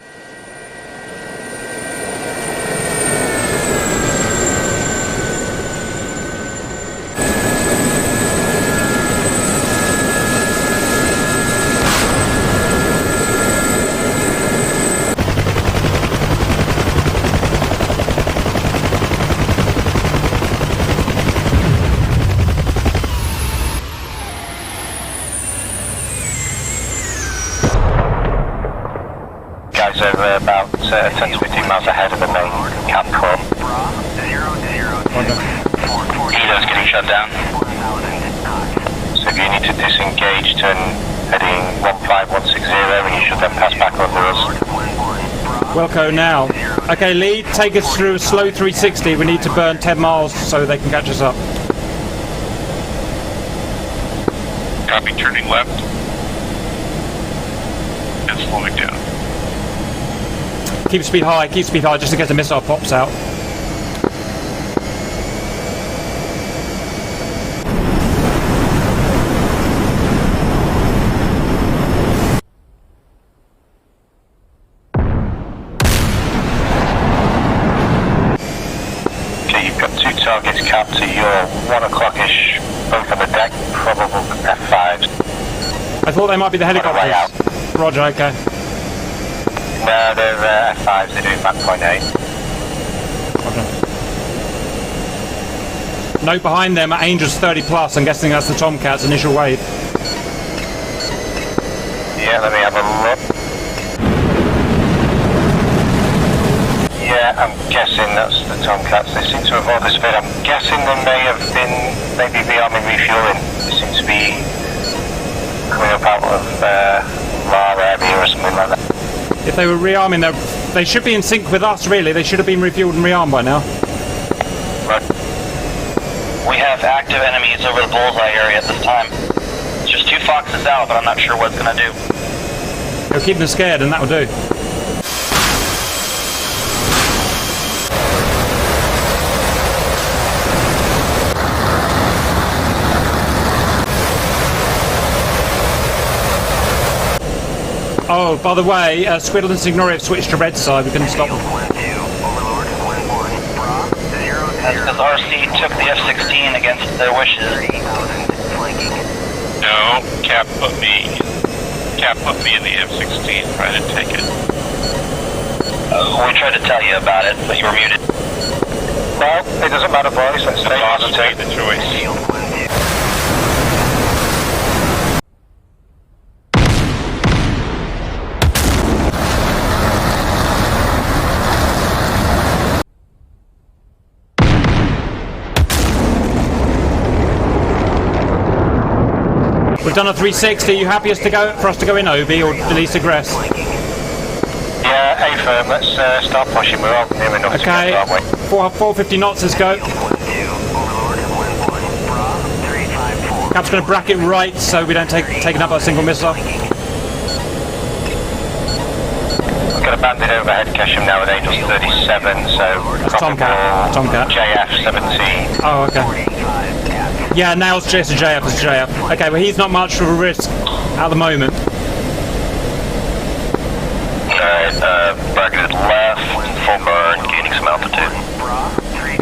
Guys are about 10 to 15 miles ahead of the main camp core. Helo's getting shut down. So if you need to disengage, turn heading 15160 and you should then pass back over us. Wilco now. Okay, lead, take us through a slow 360. We need to burn 10 miles so they can catch us up. Copy, turning left. And slowing down. Keep speed high, just in case a missile pops out. Okay, you've got two targets capped to your 1 o'clock-ish, both on the deck, probable F5s. I thought they might be the helicopters. Roger, okay. No, they're F5s, they're doing Mach 0.8. Okay. Note behind them, Angels 30 plus. I'm guessing that's the Tomcat's initial wave. Yeah, let me have a look. Yeah, I'm guessing that's the Tomcats. They seem to have all disappeared. I'm guessing they may have been maybe rearming, refueling. They seem to be coming up out of Lar area or something like that. If they were rearming, they should be in sync with us, really. They should have been refueled and rearmed by now. Right. We have active enemies over the bullseye area at this time. It's just 2 Foxes out, but I'm not sure what it's going to do. They'll keep them scared, and that'll do. Oh, by the way, Squiddle and Signori have switched to red side. We couldn't stop them. That's because RC took the F-16 against their wishes. No, Cap put me in the F-16, trying to take it. We tried to tell you about it, but you were muted. Well, it doesn't matter, boys. Let's stay positive. The choice. We've done a 360. Are you happy for us to go in, OB, or at least aggress? Yeah, A-firm. Let's start pushing. We're all near enough to get, aren't we? 450 knots, let's go. Cap's going to bracket right so we don't taken up by a single missile. We've got a bandit overhead, Kesham now with Angels 37, so... That's Tomcat. JF 17. Oh, okay. Yeah, now it's just a JF, it's JF. Okay, well he's not much of a risk at the moment. Alright, bracketed left, full burn, gaining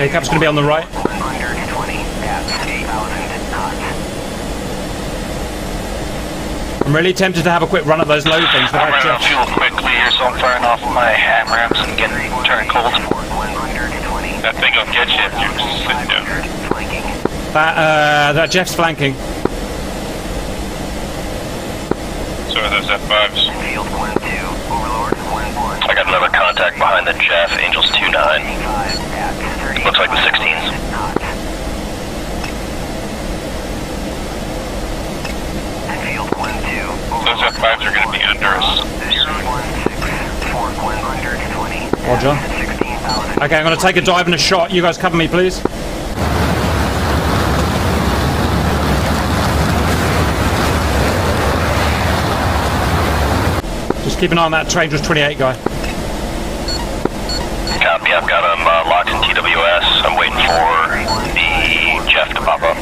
Okay, Cap's going to be on the right. I'm really tempted to have a quick run at those low things. I'm running out of fuel quickly here, so I'm firing off my hand ramps and turning cold. That thing will get you if you're sitting down. That Jeff's flanking. So are those F5s. I got another contact behind the Jeff, Angels 2-9. Looks like the 16s. Those F5s are going to be under us. Roger. Okay, I'm going to take a dive and a shot. You guys cover me, please. Just keep an eye on that Rangers 28 guy. Copy, I've got him locked in TWS. I'm waiting for the Jeff to pop up.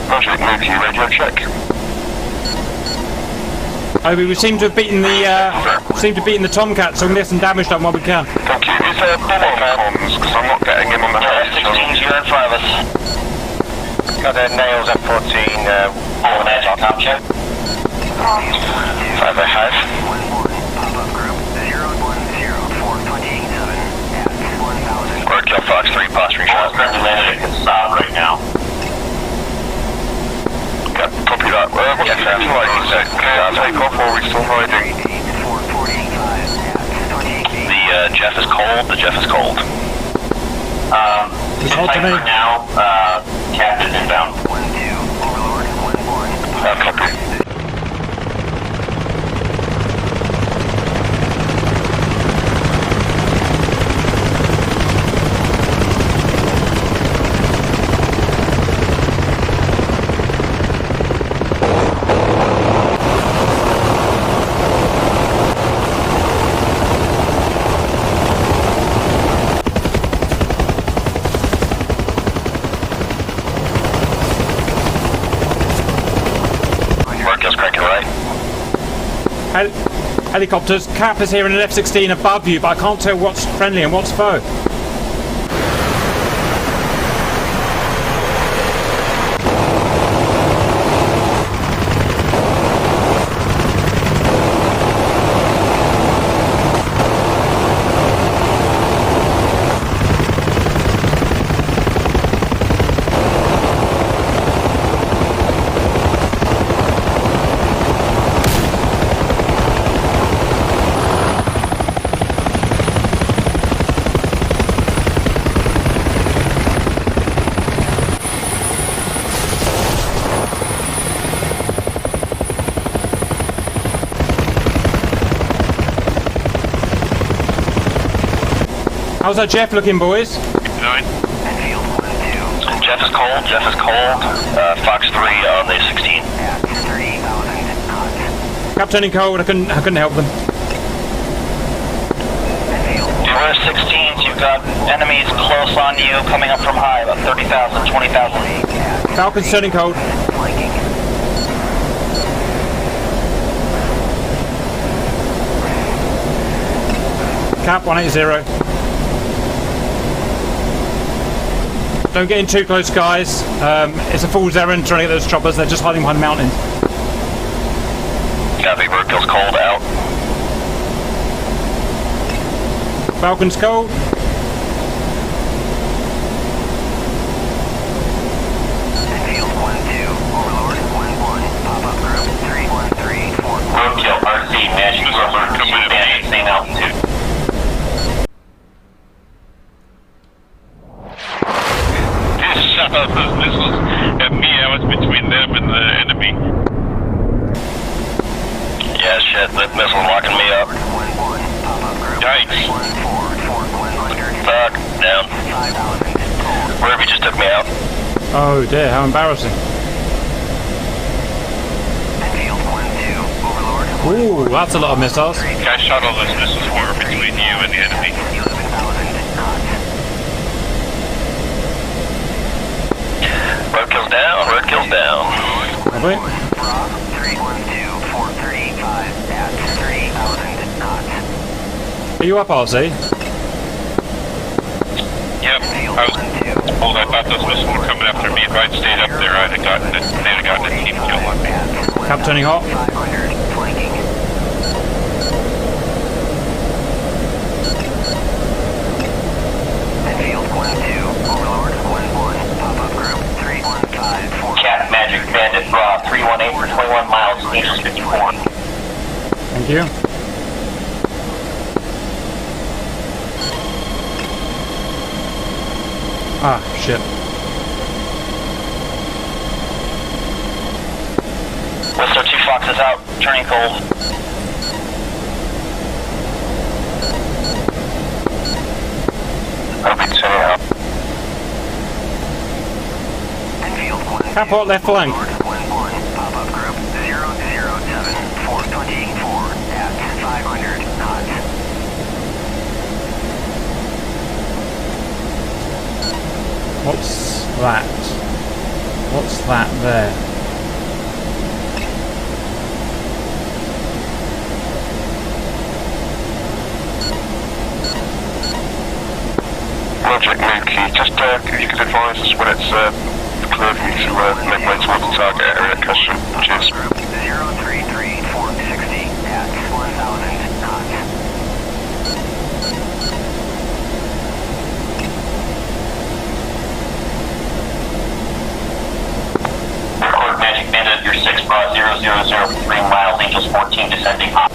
Roger, move to you, radio check. Oh, we seem to have beaten the Tomcat, so we can get some damage done while we can. Thank you. Is there bombs? Because I'm not getting him on the head. 16s, you're in front of us. Got their nails F14, all an edge, I'll capture. 505. Roadkill Fox 3, posturing shot. Currently landed at Saab right now. Yep, copy that. What's the looking like? Take off or are we still riding? The Jeff is cold. The Jeff is cold. Just hold to me. Now, Captain inbound. Copy. Helicopters, Cap is here in an F-16 above you, but I can't tell what's friendly and what's foe. How's that Jeff looking, boys? 9. Jeff is cold. Jeff is cold. Fox 3 on the 16. Cap turning cold. I couldn't help them. You're 16s. You've got enemies close on you, coming up from high, about 30,000, 20,000. Falcon's turning cold. Cap 180. Don't get in too close, guys. It's a fool's errand trying to get those choppers. They're just hiding behind mountains. Copy, Roadkill's cold out. Falcon's cold. Roadkill, RC, matching for alert, coming in at same altitude. Shot out those missiles at me. I was between them and the enemy. Yeah, shit, that missile locking me up. Yikes. Fuck, down. Wherever you just took me out. Oh dear, how embarrassing. Ooh, that's a lot of missiles. I shot all those missiles were between you and the enemy. Roadkill's down, roadkill's down. Have we? Are you up, RC? Hold on, thought those missiles were coming after me. If I'd stayed up there, they'd have gotten a team kill on me. Cap turning hot. Cat Magic Bandit Raw 318 for 21 miles, Angels 54. Thank you. Ah, shit. Whistler 2 Foxes out, turning cold. Cap hot left flank. What's that? What's that there? Project Mookie, just if you could advise us when it's clear for you to make way towards the target area, cushion. Cheers. 033 460 at 1000 knots. Record Magic Bandit, your 6 bra 000 for 3 miles, Angels 14 descending hot.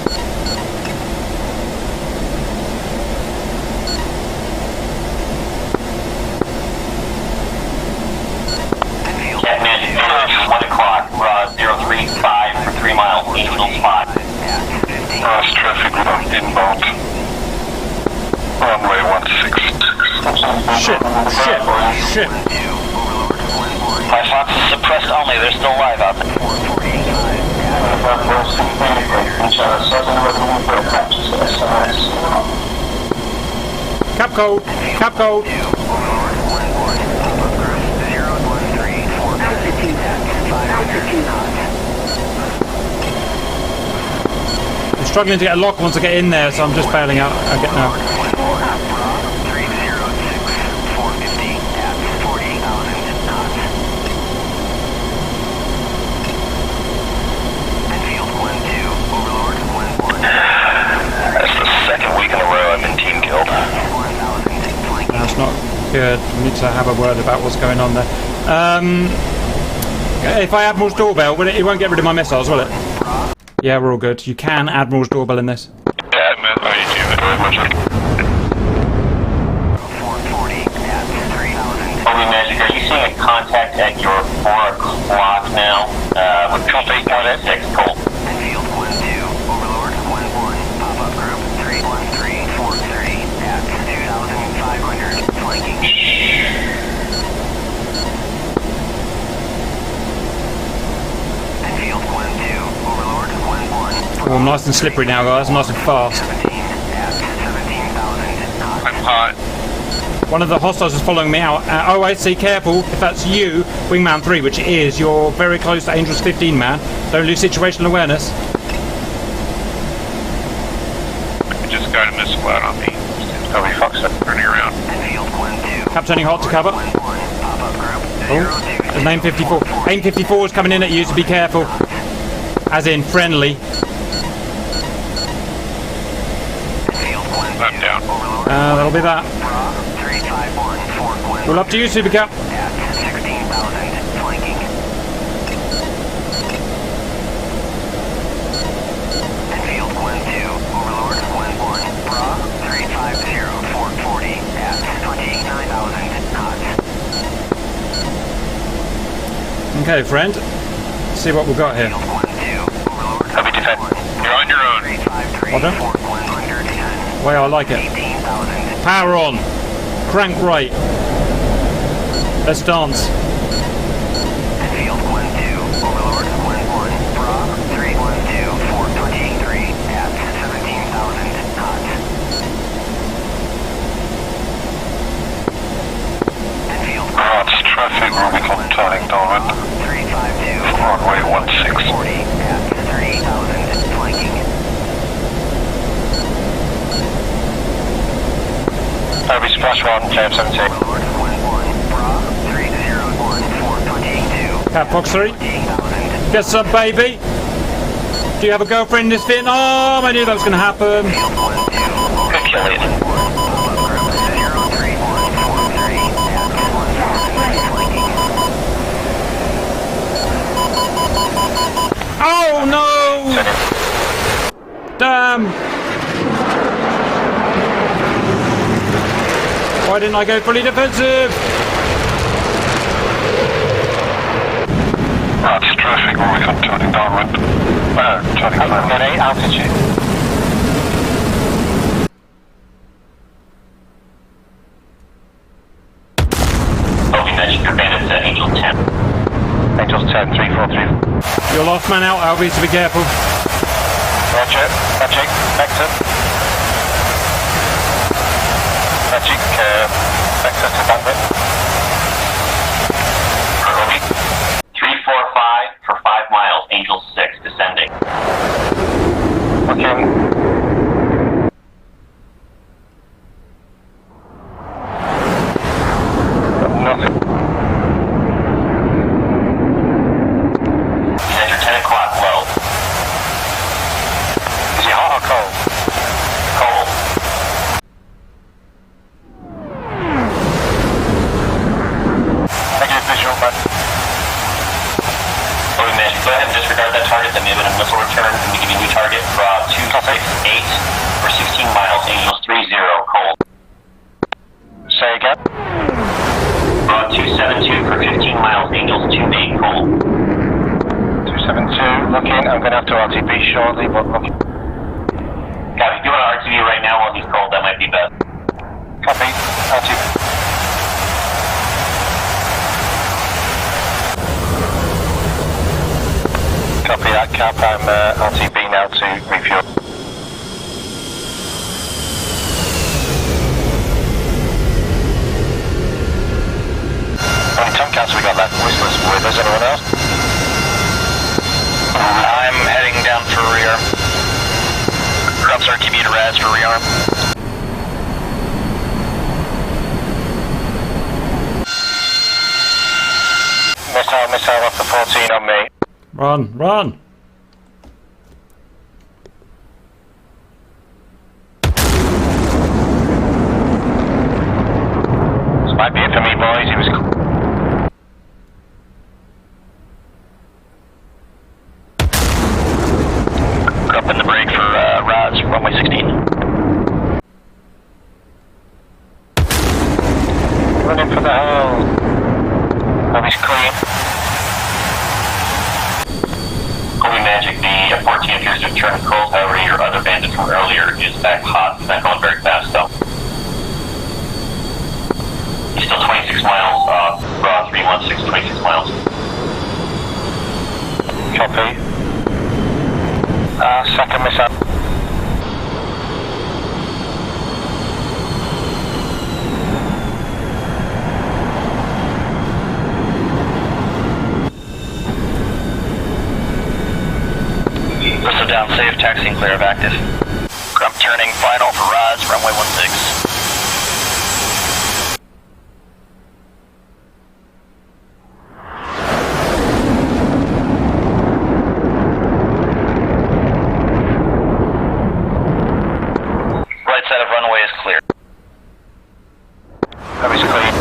Cat Magic Bandit, 1 o'clock, bra 035 for 3 miles, Angels 5. Last traffic on inbound. Runway 16. Shit. My Fox is suppressed only, they're still live out there. Cap cold. Cap cold. I'm struggling to get a lock once I get in there, so I'm just bailing out. I get now. That's the second week in a row I've been team killed. That's not good. We need to have a word about what's going on there. If I Admiral's doorbell, it won't get rid of my missiles, will it? Yeah, we're all good. You can Admiral's doorbell in this. Yeah, I need you very much. Obi Magic, are you seeing a contact at your 4 o'clock now? With Copy 1 Colt. Enfield 1-2, Overlord 1-1, pop-up group 313 430 at 2500, flanking. Enfield 1-2, Overlord 1-1. Oh, I'm nice and slippery now, guys. Nice and fast. 17 at 17,000 knots. I'm hot. One of the hostiles is following me out. Oh, I see. Careful. If that's you, Wingman 3, which it is, you're very close to Angels 15, man. Don't lose situational awareness. I just got a missile out on me. Copy Fox, I'm turning around. Enfield 1-2. Cap turning hot to cover. 1-1, pop-up group Oh, there's AIM 54. AIM 54 is coming in at you, so be careful. As in, friendly. I'm down. That'll be that. Well, up to you, Supercap. At 16,000, flanking. Enfield 1-2, Overlord 1-1, Bra 350 440 at 29,000 knots. Okay, friend. Let's see what we've got here. Copy defend. You're on your own. Well done. Way I like it. Power on. Crank right. Let's dance. Enfield 1-2, Overlord 1-1, Bra 312 423 at 17,000 knots. Enfield Rods traffic Rubicon turning Darwin. 352 Runway 16. 40 at 30,000, flanking. Heavy splash 1, James 17. Overlord 1-1, Bra Cat Fox 3. Get some, baby. Do you have a girlfriend in this Vietnam? I knew that was going to happen. Oh no! Damn! Why didn't I go fully defensive? That's traffic where we come turning downwind. Turning downwind. At altitude. Open that your bandits at Angel 10. Angel 10, 343. You're last man out, Albie, so be careful. Roger, Magic, Vector. Magic, Vector to bandit. 345 for 5 miles, Angel 6 descending. Okay. Nothing. Center 10 o'clock low. Is he hot or cold? Cold. Negative visual, man. Moving man, go ahead and disregard that target. That may have been a missile return. Let me give you a new target. Bra 268 for 16 miles, Angels 30, cold. Say again. Bra 272 for 15 miles, Angels 28, cold. 272, looking. I'm going to have to RTB shortly, but looking. Copy. If you want to RTB right now while he's cold, that might be best. Copy. RTB. Copy that, Cap. I'm RTB now to refuel. How many Tomcats have we got left? Whistlers with us? Anyone else? I'm heading down for rearm. Ground start, keep me in res for rearm. Missile off the 14 on me. Run, run! This might be it for me, boys. He was. Dropping the brake for Raz, runway 16. Running for the hole. Oh, he's clean. Holy magic, the F-14 appears to have turned cold, however your other bandit from earlier is back hot. He's not going very fast though. He's still 26 miles, Bra 316, 26 miles. Copy. Second missile. Listen down, safe, taxiing clear of active. I'm turning final for Raz, runway 16. Right side of runway is clear. Heavy's clean.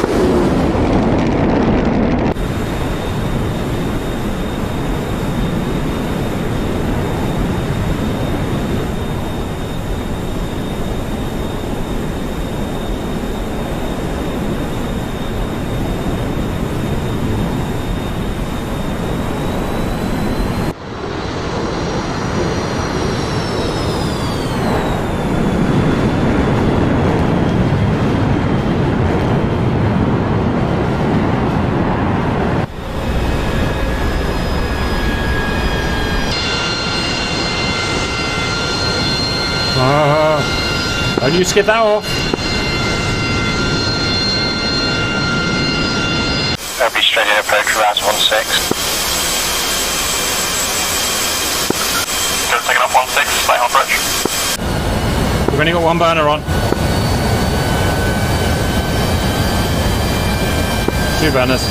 Don't you skip that off. That'll be straight in approach for Raz 16. Go taking off 16, stay on approach. We've only got one burner on. 2 burners.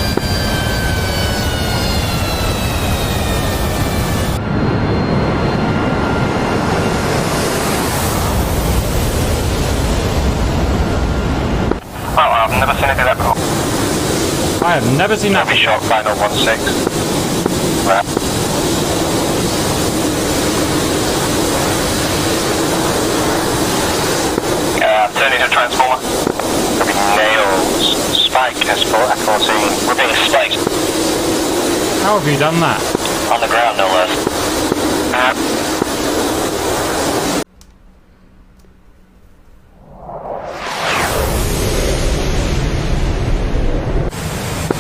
never seen anything that cool. I have never seen that. Be shot final 16. Right. Turning to transformer. Could be nails. Spike S14. We're being spiked. How have you done that? On the ground, no less.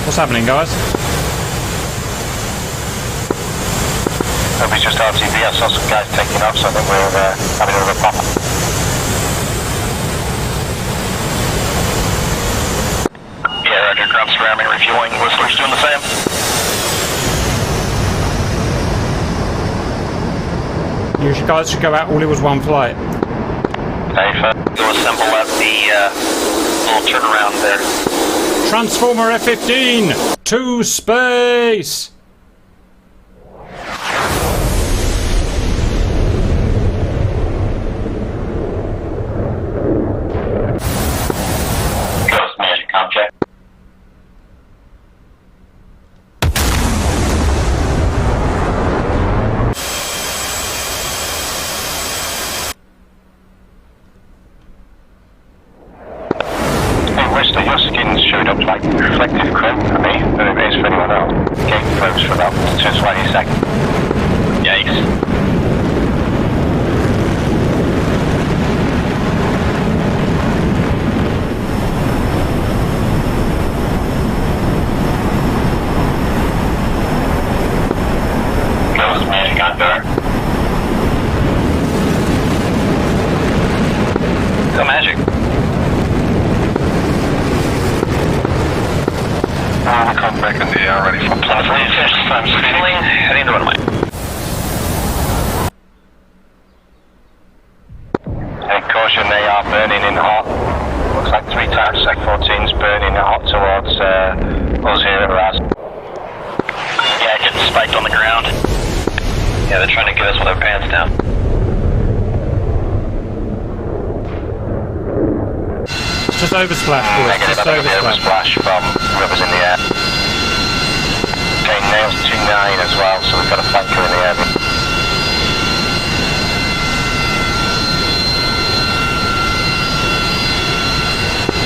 What's happening, guys? Nobody's just RTV. I saw some guys taking off, so I think we're having another pop. Yeah, Roger. Ground ceramic refueling. Whistler's doing the same. You guys should go out all it was one flight. Hey, go assemble at the little turnaround there. Transformer F-15 to space! Ghost magic comp check. Your skin showed up like reflective chrome for me, but it is for anyone else. Gate froze for about 20 seconds. Yikes. Ghost magic on door. Go magic. Come back in the air, ready for platform. I'm signaling, heading to runway. And caution, they are burning in hot. Looks like 3 times Sec-14's burning hot towards us here at RAS. Yeah, getting spiked on the ground. Yeah, they're trying to get us with our pants down. Just oversplash, boys. Just oversplash from whoever's in the air. Okay, nails 2-9 as well, so we've got a flanker in the air.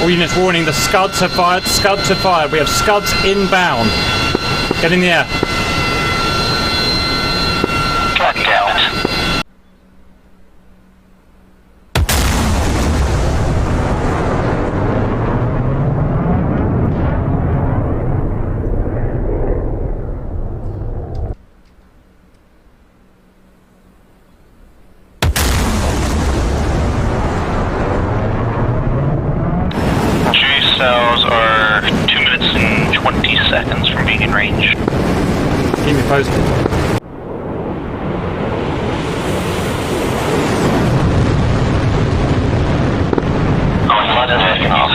All units warning, the Scuds have fired. Scuds have fired. We have Scuds inbound. Get in the air. Cut out. Cells are 2 minutes and 20 seconds from being in range. Keep me posted. London taking off,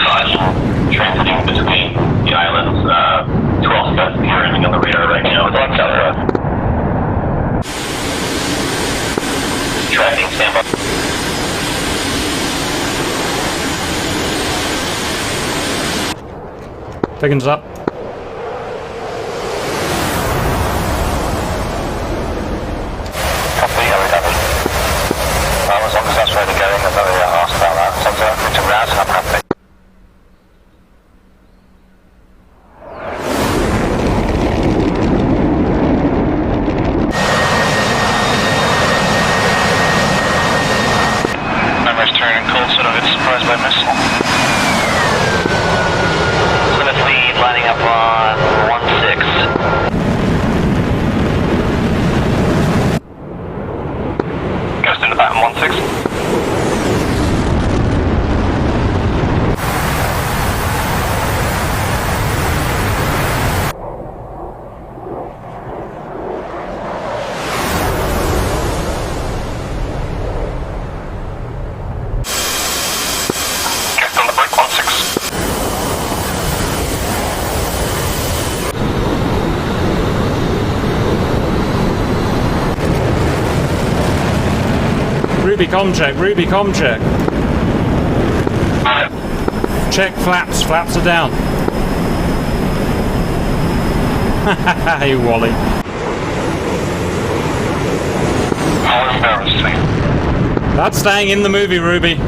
transiting between the islands. 12 Scuds currently on the radar right now. It's on South. Tracking, stand by. Pickings up. Copy, are we happy? Well, as long as that's where they're going, I'm not really asked about that. As long as I'm to RAS, I'm happy. Numbers turning cold, so don't get surprised by missile. Plymouth lead lining up on 1-6. Ghost into baton 1-6. Ghost on the break 1-6. Ruby com check, Ruby com check. Check flaps. Flaps are down. Hey, Wally. How embarrassing. That's staying in the movie, Ruby.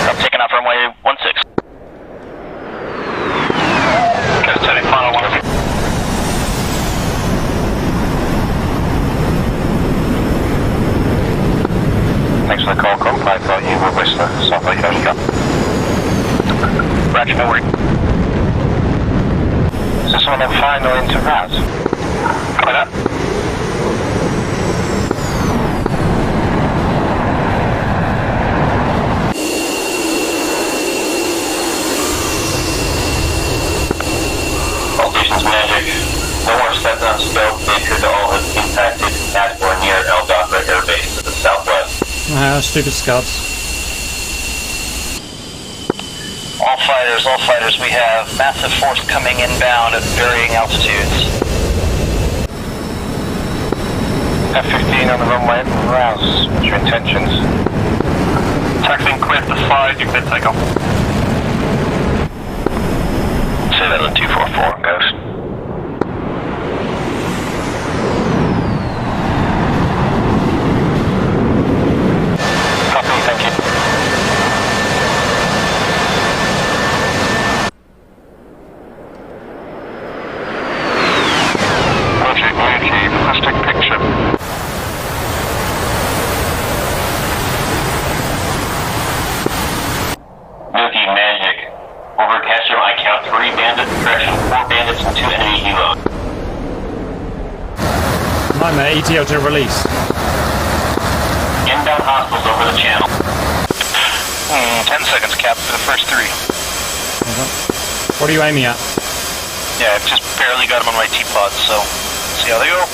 I'm taking off runway 16. Okay, turning final 1. Thanks for the call, Cook. I thought you were Whistler, so I thought you had a shot. Roger, no worry. Is this one of final into Raz? Copy that. All stations magic. No more steps on scope. They appear to all have impacted at or near El Dakra Air Base to the southwest. Stupid Scuds. All fighters, we have massive force coming inbound at varying altitudes. F-15 on the runway, Rouse, what's your intentions? Taxiing clear to 5, you can take off. Say that on 244, Ghost. Copy, thank you. Project Yankee, plastic picture. Milky Magic. Over Castro, I count 3 bandits, correction, 4 bandits and 2 enemy helos. Nightmare, ETL to release. Inbound hostiles over the channel. 10 seconds, Cap, for the first 3. What are you aiming at? Yeah, I've just barely got them on my T-pod, so see how they go.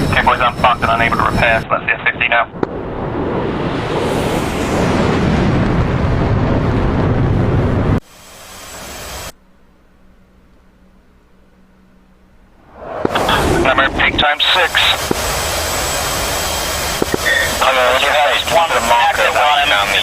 Okay, boys, I'm fucked and unable to repair, so that's the F-50 now. Number peak time 6. What's your face? One the marker one on me.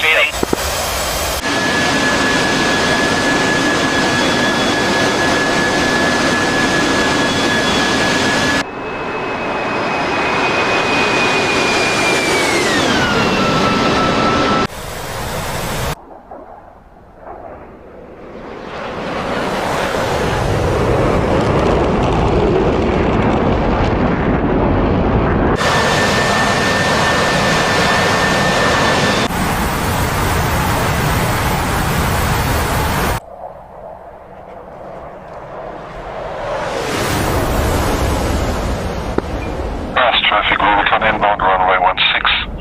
Fast traffic, Rubicon inbound runway 16.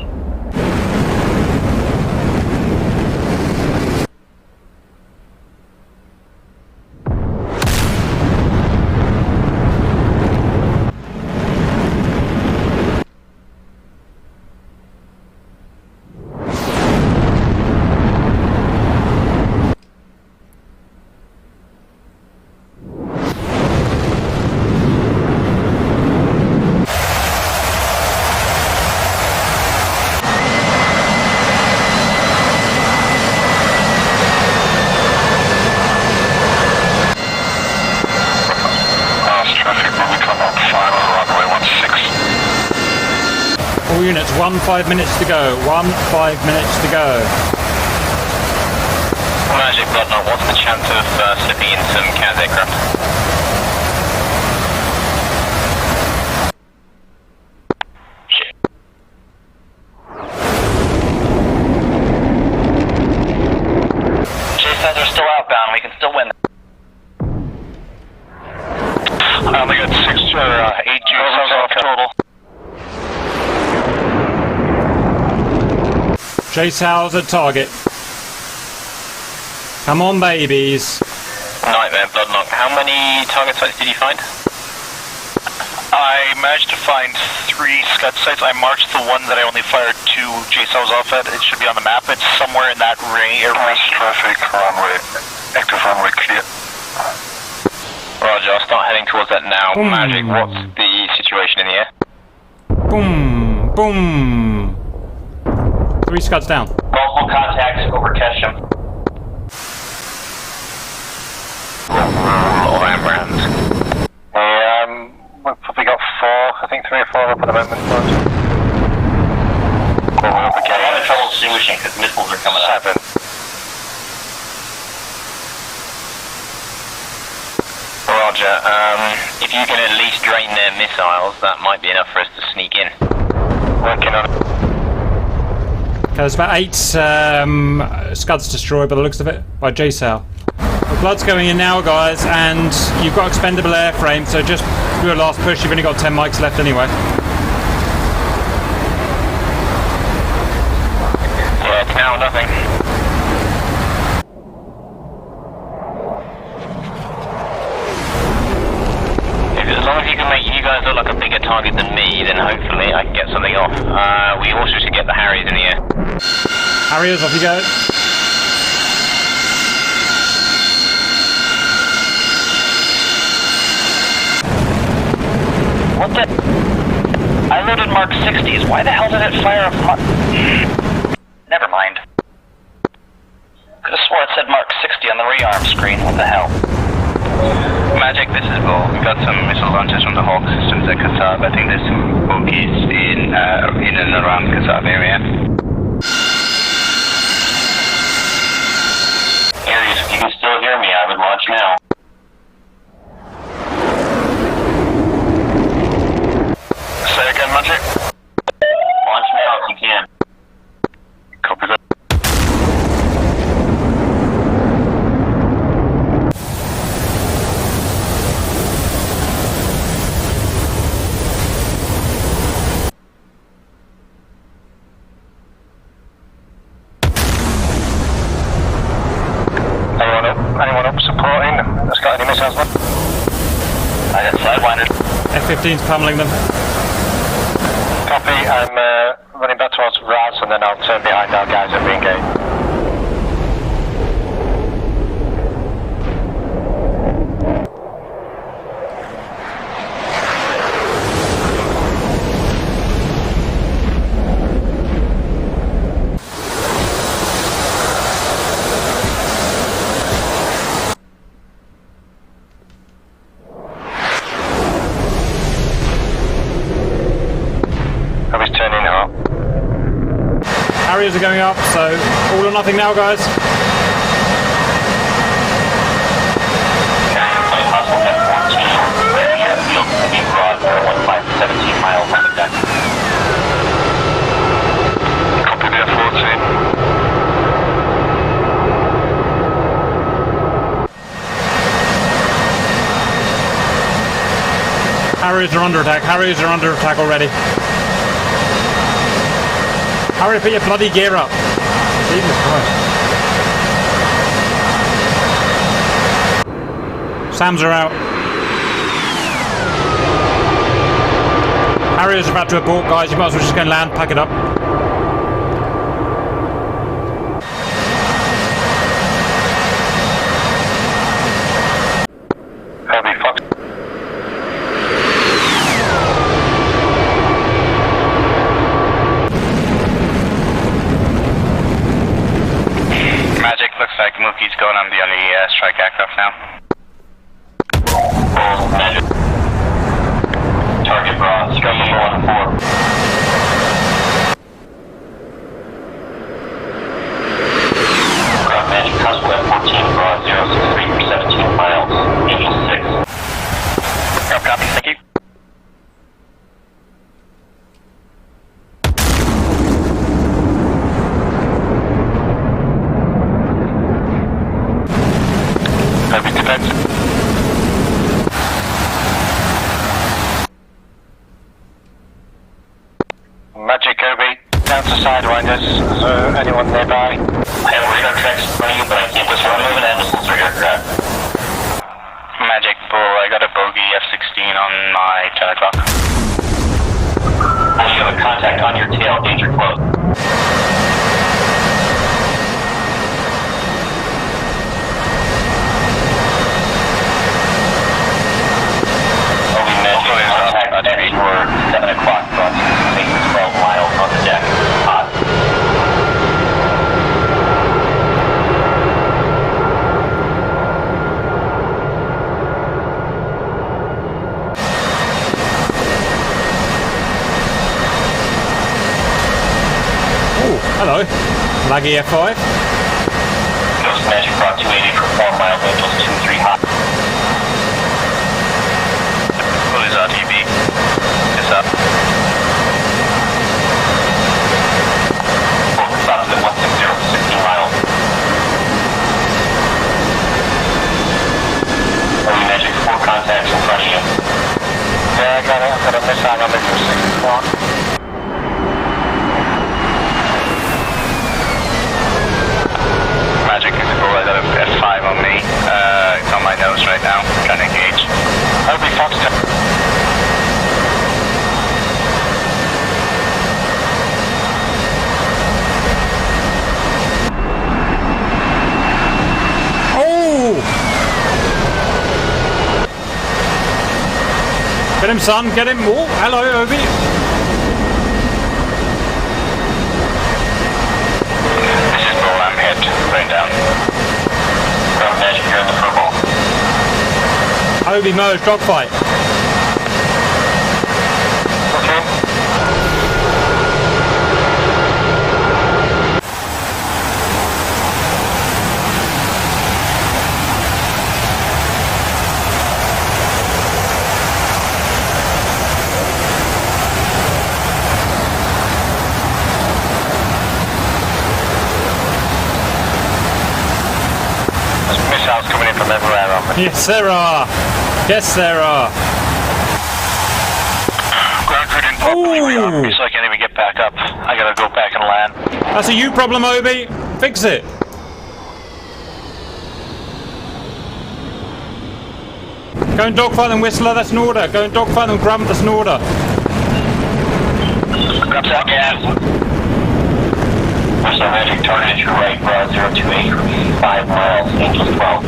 All units, 5 minutes to go. 5 minutes to go. Magic Bloodknot, what's the chance of slipping in some CAS aircraft? Shit. Chase are still outbound, we can still win. I only got 8 Juices off total. J-Sal's at target. Come on, babies. Nightmare, Bloodlock. How many target sites did you find? I managed to find 3 Scud sites. I marked the one that I only fired 2 J-Cells off at. It should be on the map. It's somewhere in that range. Traffic, runway. Active runway clear. Roger, I'll start heading towards that now. Magic, what's the situation in the air? Boom, boom. 3 Scuds down. Multiple contacts over Ketchum. Rounds. We've probably got 4. I think 3 or 4 up at the moment. I'm having trouble distinguishing because missiles are coming out. 7. Roger, if you can at least drain their missiles, that might be enough for us to sneak in. Working on it. Okay, there's about 8 Scuds destroyed by the looks of it, by J-Sal. The blood's going in now, guys, and you've got expendable airframe, so just do a last push. You've only got 10 mics left anyway. Yeah, it's now nothing. As long as you can make you guys look like a bigger target than me, then hopefully I can get something off. We also should get the Harriers in the air. Harriers, off you go. What the? I loaded Mark 60s. Why the hell did it fire a Never mind. Could have swore it said Mark 60 on the rearm screen. What the hell? Magic, this is Vol. We've got some missile launches from the Hawk systems at Qatar. I think there's some bogies in and around the Qatar area. Aries, if you can still hear me, I would launch now. Say again, Magic. Launch now if you can. Copy that. Anyone up supporting? That's got any missiles left? I got sidewinded. F-15's pummeling them. Copy, I'm running back towards Raz and then I'll turn behind our guys at Ringate. Harriers are going up, so all or nothing now, guys. Copy the F-14. Harriers are under attack. Harriers are under attack already. Hurry, put your bloody gear up. Jesus Christ. SAMs are out. Harriers are about to abort, guys. You might as well just go and land, pack it up. Heavy fuck. Looks like Mookie's going on the strike aircraft now. Target bronze, Scrum 1-4. Ground Magic Hustle F-14, bronze 063 for 17 miles, Angel 6. Copy, thank you. Heavy defense. anyone nearby? I have radar tracks in front of you, but I can't just run moving and missiles or aircraft. Magic Bull, I got a bogey F-16 on my 10 o'clock. You have a contact on your tail, danger close. Contact on your 7 o'clock bus. Make 12 miles on the deck. Hot. Oh, hello. Laggy F5. Ghost Magic Rock 280 for 4 miles, Angels 2-3 hot. What is RTB? It's up. Stops at 160 for 16 miles. Early Magic 4 contacts in front of you. Yeah, I got it. I've got a missile number for 6 o'clock. Magic is cool. I got a F5 on me. It's on my nose right now. Trying to engage. That'll be Foxton. Get him, son. Get him. Oh, hello, Obi. This is Bull. I'm hit. Rain down. Ground Magic, you're in the purple. Obi, merge, dogfight. Okay. Missiles coming in from everywhere on me. Yes, there are. Yes, there are. Ground crew didn't properly rearm me, so I can't even get back up. I gotta go back and land. That's a you problem, Obi. Fix it. Go and dogfight them, Whistler. That's an order. Go and dogfight them, Grunt. That's an order. Grub's out gas. Whistler Magic, target at your right, 028, 5 miles, Angels 12.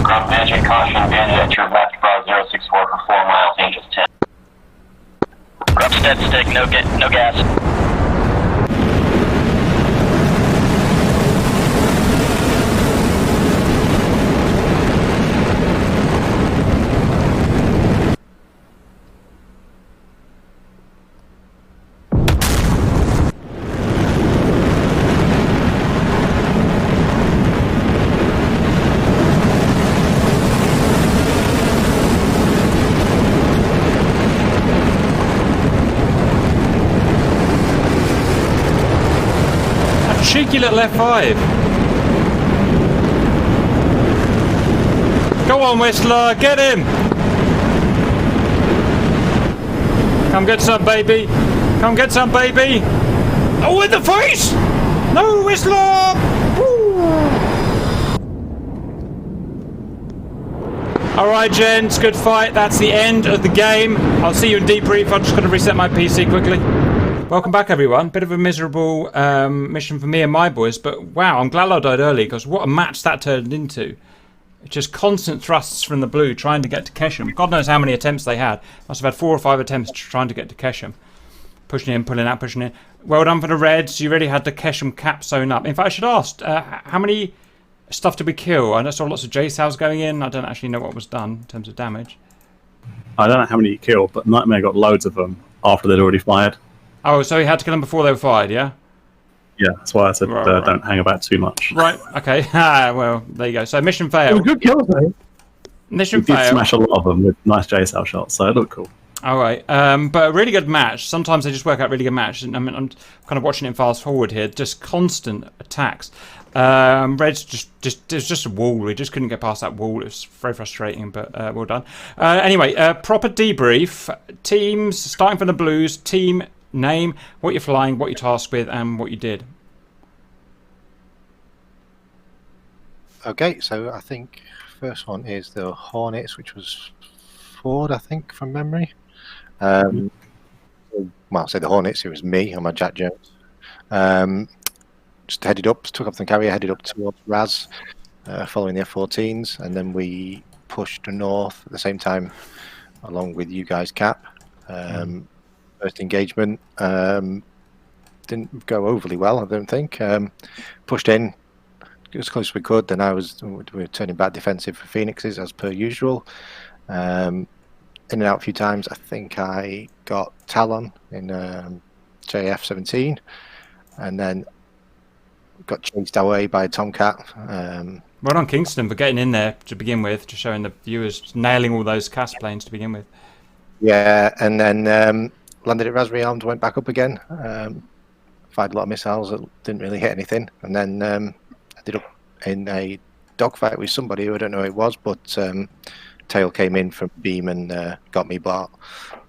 Grub Magic, caution, bandit at your left, 064 for 4 miles, Angels 10. Grub's dead stick, no gas. Cheeky little F5. Go on, Whistler, get him! Come get some, baby. Come get some, baby. Oh, in the face! No, Whistler! Alright, gents, good fight. That's the end of the game. I'll see you in debrief. I'm just going to reset my PC quickly. Welcome back, everyone. Bit of a miserable mission for me and my boys, but wow, I'm glad I died early, because what a match that turned into. Just constant thrusts from the blue trying to get to Kesham. God knows how many attempts they had. Must have had 4 or 5 attempts trying to get to Kesham. Pushing in, pulling out, pushing in. Well done for the Reds. You really had the Kesham cap sewn up. In fact, I should ask, how many stuff did we kill? I saw lots of J-Cells going in. I don't actually know what was done in terms of damage. I don't know how many you killed, but Nightmare got loads of them after they'd already fired. Oh, so he had to kill them before they were fired, yeah? Yeah, that's why I said don't hang about too much. Right, okay. Well, there you go. So mission failed. Good kills, though. Mission we did failed. smash a lot of them with nice J-cell shots, so it looked cool. All right, but a really good match. Sometimes they just work out really good match. And I mean, I'm kind of watching it fast forward here. Just constant attacks. Red's there's just a wall. We just couldn't get past that wall. It was very frustrating, but well done. Anyway, proper debrief. Teams starting from the Blues. Team name, what you're flying, what you're tasked with, and what you did. Okay, so I think first one is the Hornets, which was Ford, I think, from memory. Well, I say the Hornets. It was me. I'm a Jack Jones. Just headed up, took off the carrier, headed up towards Raz, following the F-14s, and then we pushed north at the same time, along with you guys, Cap. First engagement didn't go overly well, I don't think. Pushed in as close as we could. Then we were turning back defensive for Phoenixes as per usual. In and out a few times. I think I got Talon in JF-17, and then got chased away by a Tomcat. Well done, Kingston, for getting in there to begin with, just showing the viewers, nailing all those cast planes to begin with. Yeah, and then landed at Raspberry Armed, went back up again. Fired a lot of missiles that didn't really hit anything, and then ended up in a dogfight with somebody who I don't know who it was, but Tail came in from beam and got me. But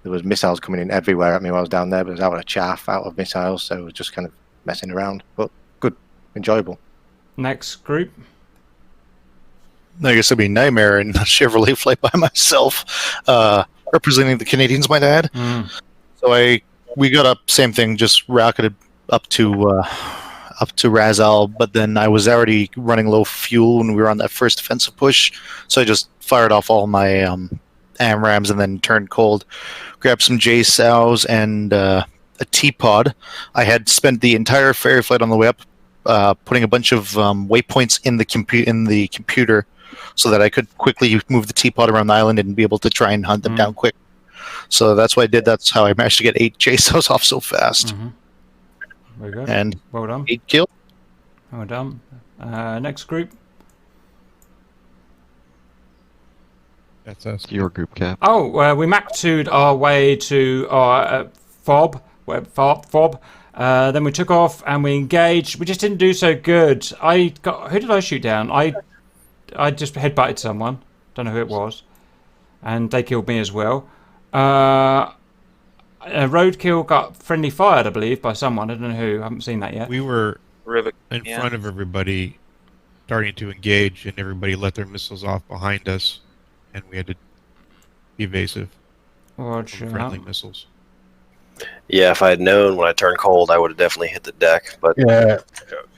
there was missiles coming in everywhere at me while I was down there, but it was out of chaff, out of missiles, so it was just kind of messing around. But good, enjoyable. Next group. I guess it'd be Nightmare and Chevrolet flight by myself, representing the Canadians, might add. So we got up, same thing, just rocketed up to Razal, but then I was already running low fuel when we were on that first offensive push, so I just fired off all my AMRAMs and then turned cold, grabbed some JSOWs and a T-pod. I had spent the entire ferry flight on the way up putting a bunch of waypoints in the computer so that I could quickly move the T-pod around the island and be able to try and hunt them down quick. So that's what I did. That's how I managed to get 8 JSOWs off so fast. Very good. And well done. 8 kills. Well done. Next group. That's us. Your group, Cap. Oh, we Mac-2'd our way to FOB. Then we took off and we engaged. We just didn't do so good. Who did I shoot down? I just headbutted someone. Don't know who it was. And they killed me as well. Roadkill got friendly fired, I believe, by someone. I don't know who. I haven't seen that yet. We were in front of everybody, starting to engage, and everybody let their missiles off behind us, and we had to be evasive. Roger. Friendly missiles. Yeah, if I had known when I turned cold, I would have definitely hit the deck. But yeah,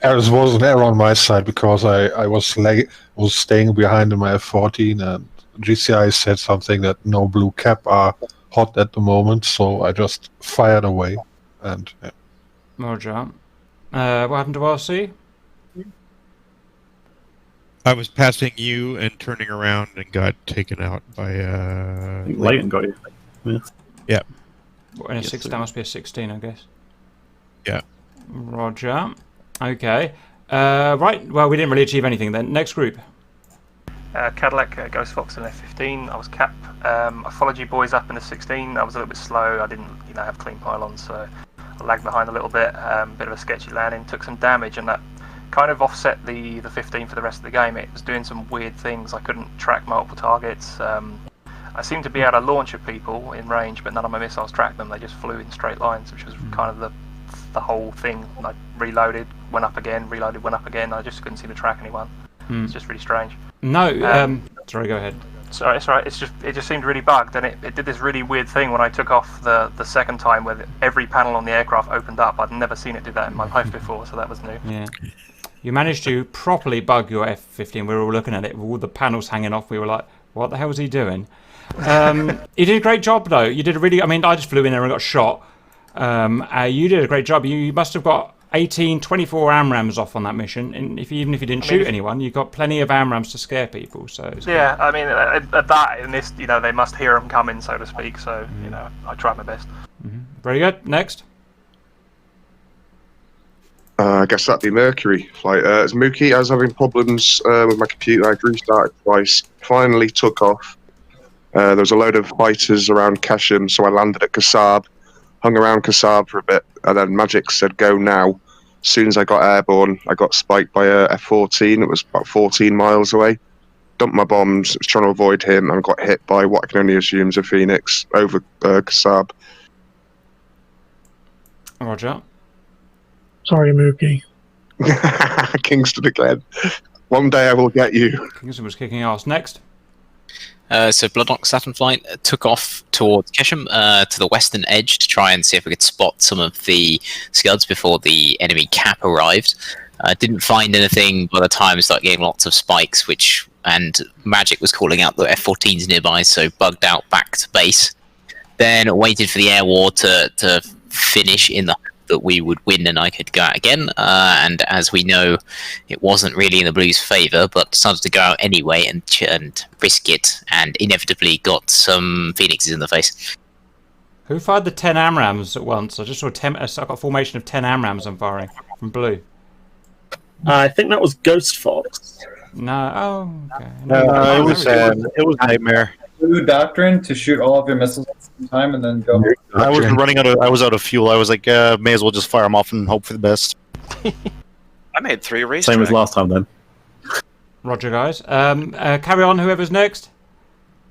there was an error on my side because I was staying behind in my F-14, and GCI said something that no blue cap are hot at the moment, so I just fired away. And yeah. Roger. What happened to RC? I was passing you and turning around and got taken out by Leighton got you. Yeah. In a that must be a 16, I guess. Yeah. Roger. Okay. Right. Well, we didn't really achieve anything then. Next group. Cadillac, Ghost Fox, and F-15. I was Cap. I followed you boys up in the 16. I was a little bit slow. I didn't, have clean pylons, so I lagged behind a little bit. Bit of a sketchy landing. Took some damage, and that kind of offset the 15 for the rest of the game. It was doing some weird things. I couldn't track multiple targets. I seemed to be able to launch at people in range, but none of my missiles tracked them. They just flew in straight lines, which was kind of the whole thing. I reloaded, went up again, reloaded, went up again. I just couldn't seem to track anyone. It's just really strange. No, sorry, go ahead. Sorry, it's right. It just seemed really bugged, and it did this really weird thing when I took off the second time, where every panel on the aircraft opened up. I'd never seen it do that in my life before, so that was new. Yeah. You managed to properly bug your F-15. We were all looking at it with all the panels hanging off. We were like, what the hell was he doing? You did a great job, though. You did I just flew in there and got shot. You did a great job. You must have got 24 AMRAMs off on that mission, and even if you didn't shoot anyone, you got plenty of AMRAMs to scare people. So yeah, I mean, at that in this, they must hear them coming, so to speak. So I tried my best. Very good. Next. I guess that'd be Mercury flight. As Mookie, I was having problems with my computer. I'd restarted twice. Finally took off. There was a load of fighters around Keshim, so I landed at Kasab, hung around Kasab for a bit, and then Magic said go now. As soon as I got airborne, I got spiked by a F-14. It was about 14 miles away. Dumped my bombs, was trying to avoid him, and got hit by what I can only assume is a Phoenix over Kasab. Roger. Sorry, Mookie. Kingston again. One day I will get you. Kingston was kicking ass. Next. So Bloodlock Saturn Flight took off towards Kesham to the western edge to try and see if we could spot some of the Scuds before the enemy cap arrived. Didn't find anything by the time. Started getting lots of spikes, and Magic was calling out the F-14s nearby, so bugged out back to base. Then waited for the air war to finish in the hope that we would win and I could go out again. And as we know, it wasn't really in the Blues' favour, but decided to go out anyway and risk it, and inevitably got some Phoenixes in the face. Who fired the 10 AMRAAMs at once? I just saw I got a formation of 10 AMRAAMs I'm firing from Blue. I think that was Ghost Fox. No, oh, okay. It was Nightmare. Blue doctrine to shoot all of your missiles at the same time and then go. I was out of fuel. I was like, may as well just fire them off and hope for the best. I made 3 races. Same as last time then. Roger, guys. Carry on, whoever's next.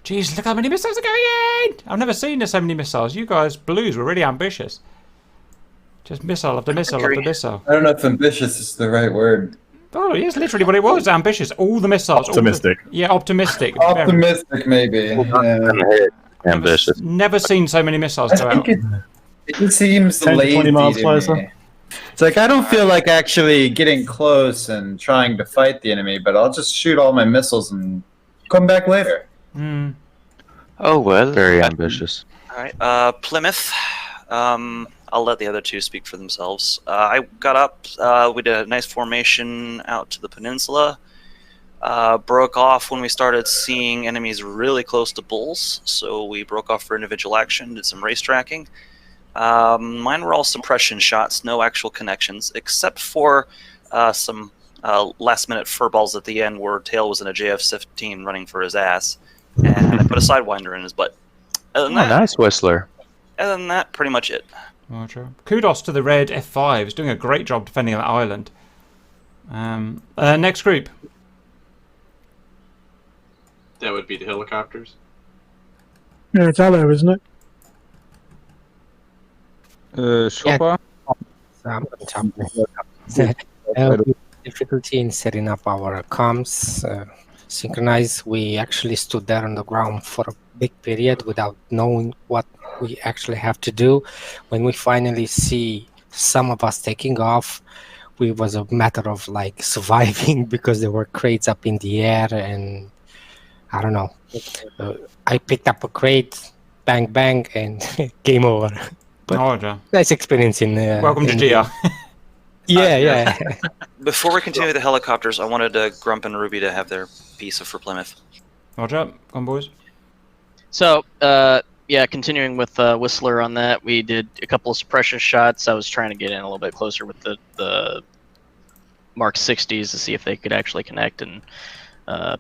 Jeez, look how many missiles are going in! I've never seen so many missiles. You guys, Blues, were really ambitious. Just missile after missile after missile. I don't know if ambitious is the right word. Oh, yes, literally what it was. Ambitious. All the missiles. Optimistic. Optimistic. Optimistic, maybe. Yeah. Ambitious. Never seen so many missiles go out. It seems 10 to lazy 20 miles to closer. me. It's like I don't feel like actually getting close and trying to fight the enemy, but I'll just shoot all my missiles and come back later. Oh well. Very ambitious. All right, Plymouth. I'll let the other two speak for themselves. I got up. We did a nice formation out to the peninsula. Broke off when we started seeing enemies really close to bulls, so we broke off for individual action, did some race tracking. Mine were all suppression shots, no actual connections, except for some last-minute furballs at the end where Tail was in a JF-15 running for his ass, and I put a Sidewinder in his butt. Other than that, Nice Whistler. Other than that, pretty much it. Roger. Kudos to the red F5. It's doing a great job defending that island. Next group. That would be the helicopters. Yeah, it's Allo, isn't it? Chopper? Difficulty in setting up our comms. Synchronize. We actually stood there on the ground for a big period without knowing what we actually have to do. When we finally see some of us taking off, it was a matter of like surviving because there were crates up in the air, and I don't know. I picked up a crate, bang bang, and game over. But nice experience in. Welcome to GR. Yeah. Before we continue with the helicopters, I wanted Grump and Ruby to have their piece for Plymouth. Roger, come on, boys. So, continuing with Whistler on that, we did a couple of suppression shots. I was trying to get in a little bit closer with the Mark 60s to see if they could actually connect, and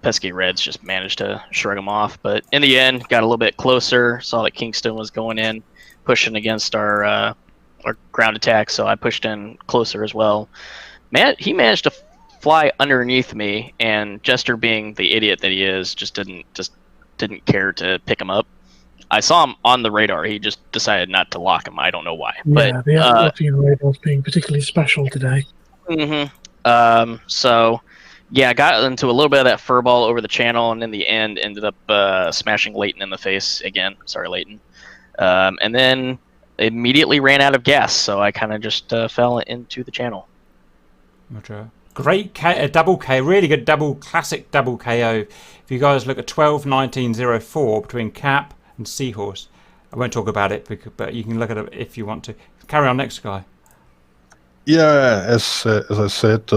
pesky Reds just managed to shrug them off. But in the end, got a little bit closer, saw that Kingston was going in, pushing against our ground attack, so I pushed in closer as well. He managed to fly underneath me, and Jester, being the idiot that he is, just didn't care to pick him up. I saw him on the radar. He just decided not to lock him. I don't know why. Yeah, the F-14 radar's being particularly special today. So, yeah, I got into a little bit of that furball over the channel, and in the end ended up smashing Leighton in the face again. Sorry, Leighton. And then immediately ran out of gas, so I kind of just fell into the channel. Roger. Great double K, really good classic double KO. If you guys look at 12-19-04 between Cap and Seahorse, I won't talk about it, but you can look at it if you want to. Carry on, next guy. Yeah, as I said,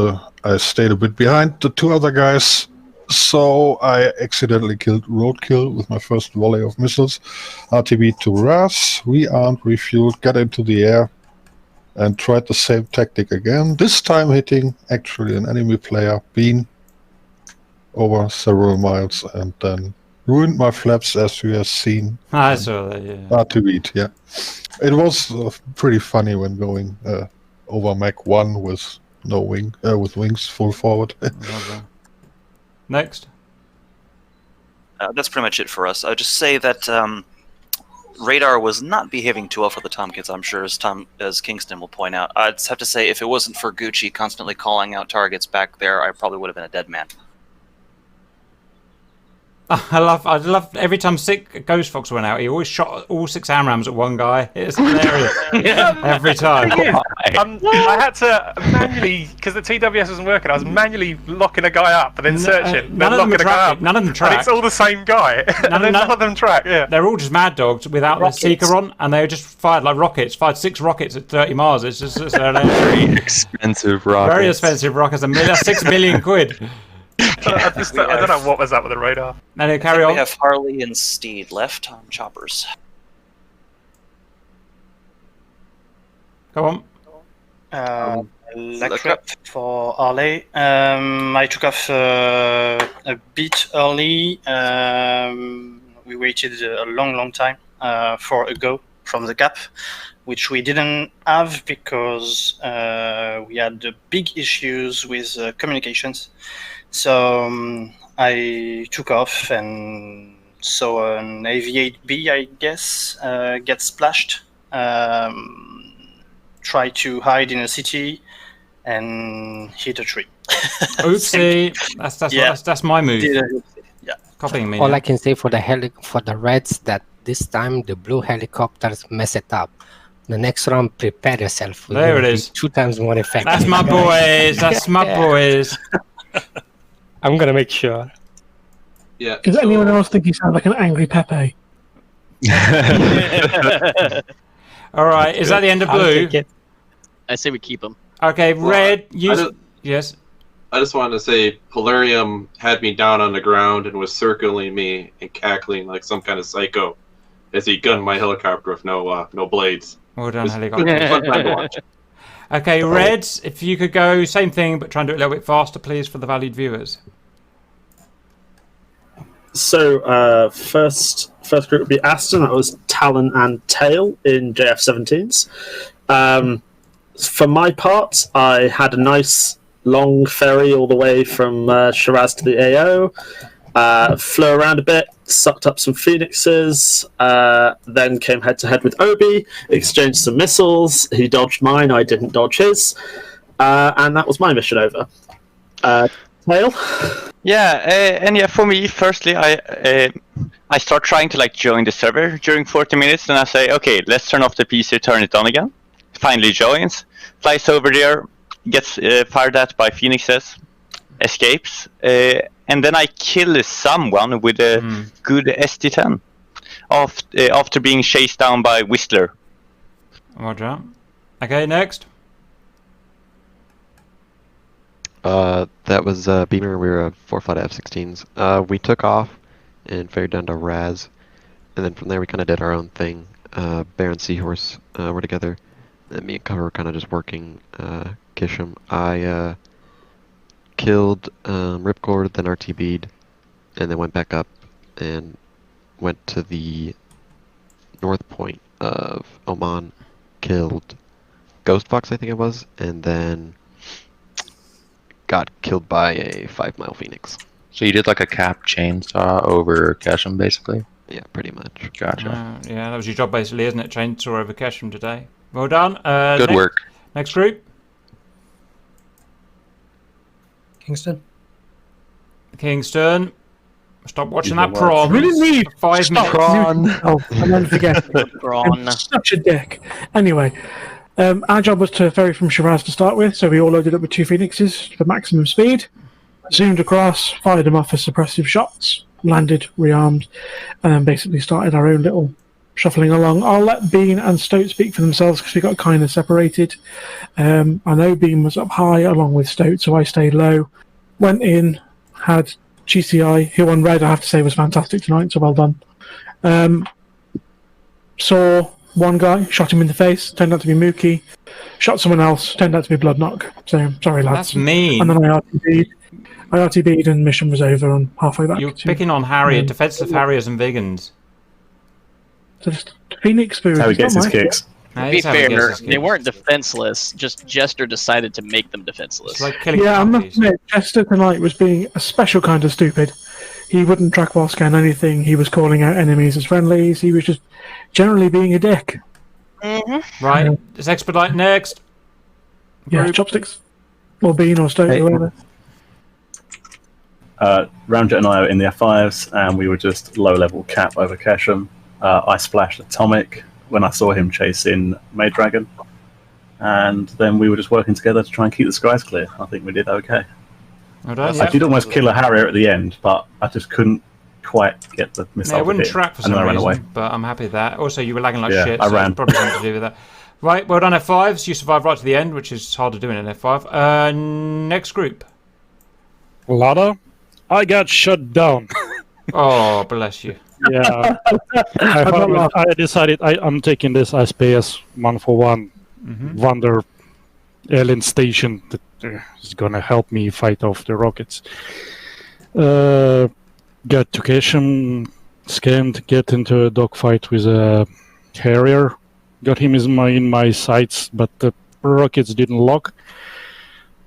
I stayed a bit behind the two other guys, so I accidentally killed Roadkill with my first volley of missiles. RTB to Ras, rearmed, refueled, got into the air, and tried the same tactic again, this time hitting actually an enemy player, Bean, over several miles, and then ruined my flaps, as you have seen. I saw that, yeah. To beat, yeah. It was pretty funny when going over Mach 1 with no wing, with wings full forward. Next. That's pretty much it for us. I would just say that radar was not behaving too well for the Tomkins, I'm sure, as Kingston will point out. I'd just have to say, if it wasn't for Gucci constantly calling out targets back there, I probably would have been a dead man. I love every time Ghost Fox went out, he always shot all 6 AMRAMs at one guy. It's hilarious. Every time. I had to manually, because the TWS wasn't working, I was manually locking a guy up and then searching, then locking a guy up. None of them track. And it's all the same guy. None of them track, yeah. They're all just mad dogs without the seeker on, and they just fired like rockets, fired 6 rockets at 30 miles. It's just very expensive rockets. Very expensive rockets. That's 6 million quid. I don't know what was up with the radar. And then carry on. We have Harley and Steed left on choppers. Go on. Luck up for Harley. I took off a bit early. We waited a long time for a go from the gap, which we didn't have because we had big issues with communications. So I took off and saw an AV-8B, I guess, get splashed. Try to hide in a city and hit a tree. Oopsie. That's my move. Yeah. Copying me. All I can say for the Reds that this time the blue helicopters mess it up. The next round, prepare yourself. There it is. 2 times more effective. That's my boys. That's my boys. I'm gonna make sure. Yeah. Does anyone else think he sounds like an angry Pepe? All right. Is that the end of blue? I say we keep him. Okay, red. Yes. I just wanted to say, Polarium had me down on the ground and was circling me and cackling like some kind of psycho as he gunned my helicopter with no blades. Well done, It was helicopter. fun time to watch. Okay, Reds, if you could go, same thing, but try and do it a little bit faster, please, for the valued viewers. So, first group would be Aston. That was Talon and Tail in JF-17s. For my part, I had a nice long ferry all the way from Shiraz to the AO. Flew around a bit, sucked up some Phoenixes, then came head-to-head with Obi, exchanged some missiles. He dodged mine, I didn't dodge his. And that was my mission over. Tail? Yeah, for me, firstly, I start trying to join the server during 40 minutes, and I say, okay, let's turn off the PC, turn it on again. Finally joins, flies over there, gets fired at by Phoenixes, escapes, and then I kill someone with a good ST-10 after being chased down by Whistler. Roger. Okay, next. That was Beamer. We were 4-flight F-16s. We took off and ferried down to Raz, and then from there we kind of did our own thing. Bear and Seahorse were together, and me and Cover were kind of just working Kisham. I killed Ripcord, then RTB'd, and then went back up and went to the north point of Oman, killed Ghost Fox, I think it was, and then got killed by a 5-mile Phoenix. So you did like a cap chainsaw over Kesham, basically? Yeah, pretty much. Gotcha. Yeah, that was your job basically, isn't it? Chainsaw over Kesham today. Well done. Good work. Next group. Kingston. Stop watching that prawn. Really need 5 minutes. Prawn. Oh, I never forget. I'm such a dick. Anyway, our job was to ferry from Shiraz to start with, so we all loaded up with 2 Phoenixes for maximum speed, zoomed across, fired them off as suppressive shots, landed, rearmed, and then basically started our own little shuffling along. I'll let Bean and Stoat speak for themselves because we got kind of separated. I know Bean was up high along with Stoat, so I stayed low. Went in, had GCI, who on red I have to say was fantastic tonight, so well done. Saw one guy, shot him in the face, turned out to be Mookie. Shot someone else, turned out to be Bloodknock. So, sorry, lads. That's mean. And then I RTB'd and mission was over and halfway back. You're picking on Harrier, defensive Harriers and Vegans. So just Phoenix Spirit. How he gets his kicks. To be fair, they weren't defenseless. Just Jester decided to make them defenseless. Yeah, I must admit, Chester tonight was being a special kind of stupid. He wouldn't track while scan anything. He was calling out enemies as friendlies. He was just generally being a dick. Right, it's Expedite next. Yeah, chopsticks. Or bean or stone, whatever. Ramjet and I were in the F5s, and we were just low-level cap over Keshem. I splashed Atomic when I saw him chasing Maid Dragon, and then we were just working together to try and keep the skies clear. I think we did okay. I did almost kill a Harrier at the end, but I just couldn't quite get the missile. No, it wouldn't track for some and then I ran away. reason, but I'm happy with that. Also, you were lagging like Yeah, shit, I so ran. it's probably something to do with that. Right, well done F5s. You survived right to the end, which is hard to do in an F5. Next group. Lada, I got shut down. Oh, bless you. Yeah, I decided I'm taking this SPS 141 Wonder alien station that is gonna help me fight off the rockets. Got to Keshem, scanned, get into a dogfight with a Harrier. Got him in my sights, but the rockets didn't lock.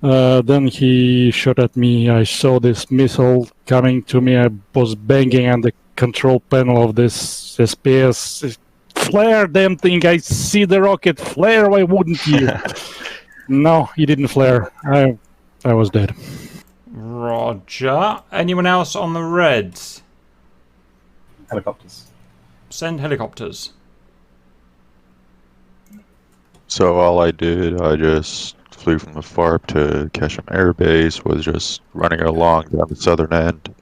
Then he shot at me. I saw this missile coming to me. I was banging on the control panel of this SPS. Flare, damn thing! I see the rocket flare. Why wouldn't you? No, he didn't flare. I was dead. Roger. Anyone else on the Reds? Helicopters. Send helicopters. So all I did, I just flew from the FARP to Keshem Air Base, was just running along down the southern end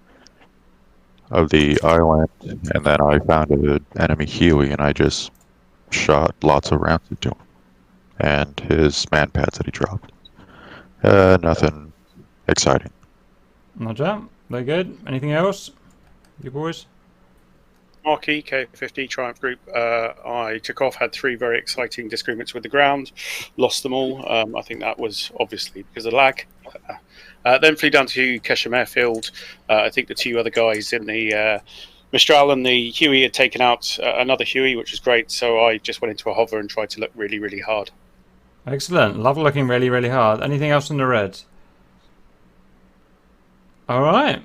of the island, and then I found an enemy Huey, and I just shot lots of rounds into him. And his man pads that he dropped. Nothing exciting. Roger. Very good. Anything else? You boys? Marquee, K50, Triumph Group. I took off, had 3 very exciting disagreements with the ground, lost them all. I think that was obviously because of lag. Then flew down to Keshem Airfield. I think the 2 other guys in the Mistral and the Huey had taken out another Huey, which was great. So I just went into a hover and tried to look really, really hard. Excellent. Love looking really, really hard. Anything else in the Reds? All right.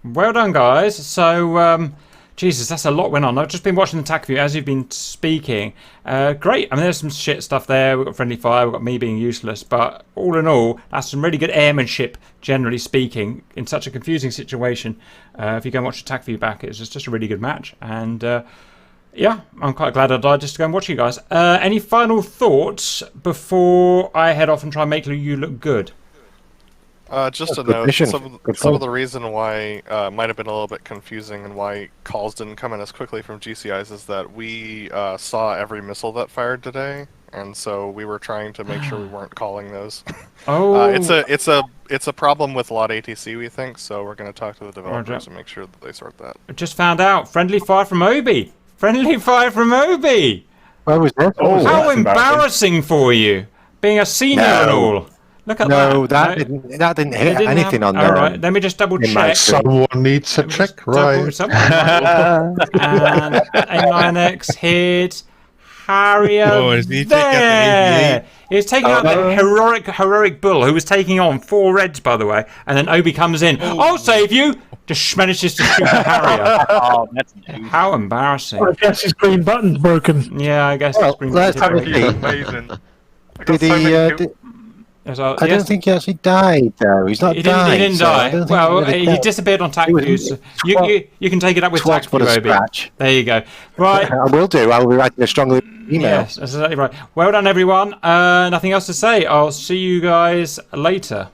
Well done, guys. So, Jesus, that's a lot went on. I've just been watching the attack view as you've been speaking. Great. I mean, there's some shit stuff there. We've got friendly fire. We've got me being useless. But all in all, that's some really good airmanship, generally speaking, in such a confusing situation. If you go and watch the attack view back, it's just a really good match. And, yeah, I'm quite glad I died just to go and watch you guys. Any final thoughts before I head off and try and make you look good? Just to note, some of the reason why might have been a little bit confusing and why calls didn't come in as quickly from GCIs is that we saw every missile that fired today, and so we were trying to make sure we weren't calling those. Oh, it's a problem with a lot of ATC, we think. So we're going to talk to the developers and make sure that they sort that. I just found out. Friendly fire from Obi. Friendly fire from Obi. Where was that? How embarrassing for you, being a senior and all. Look at that. No, that didn't hit anything on there. All right, let me just double check. Someone needs a check, right? And A9X hit Harrier. Oh, is he there? He's taking out the heroic bull who was taking on 4 Reds, by the way. And then Obi comes in. I'll save you. Just manages to shoot the Harrier. Oh, that's how embarrassing. I guess his green button's broken. Yeah, I guess his green let's button's have a broken. Did he? I don't think he actually died, though. He's not died. He didn't die. Well, he disappeared on tac views. You can take it up with tac view, Obi. There you go. Right. I will do. I will be writing a strong email. Yes, that's exactly right. Well done, everyone. Nothing else to say. I'll see you guys later.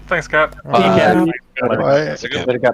Thanks, Cap. Bye. Bye. Bye.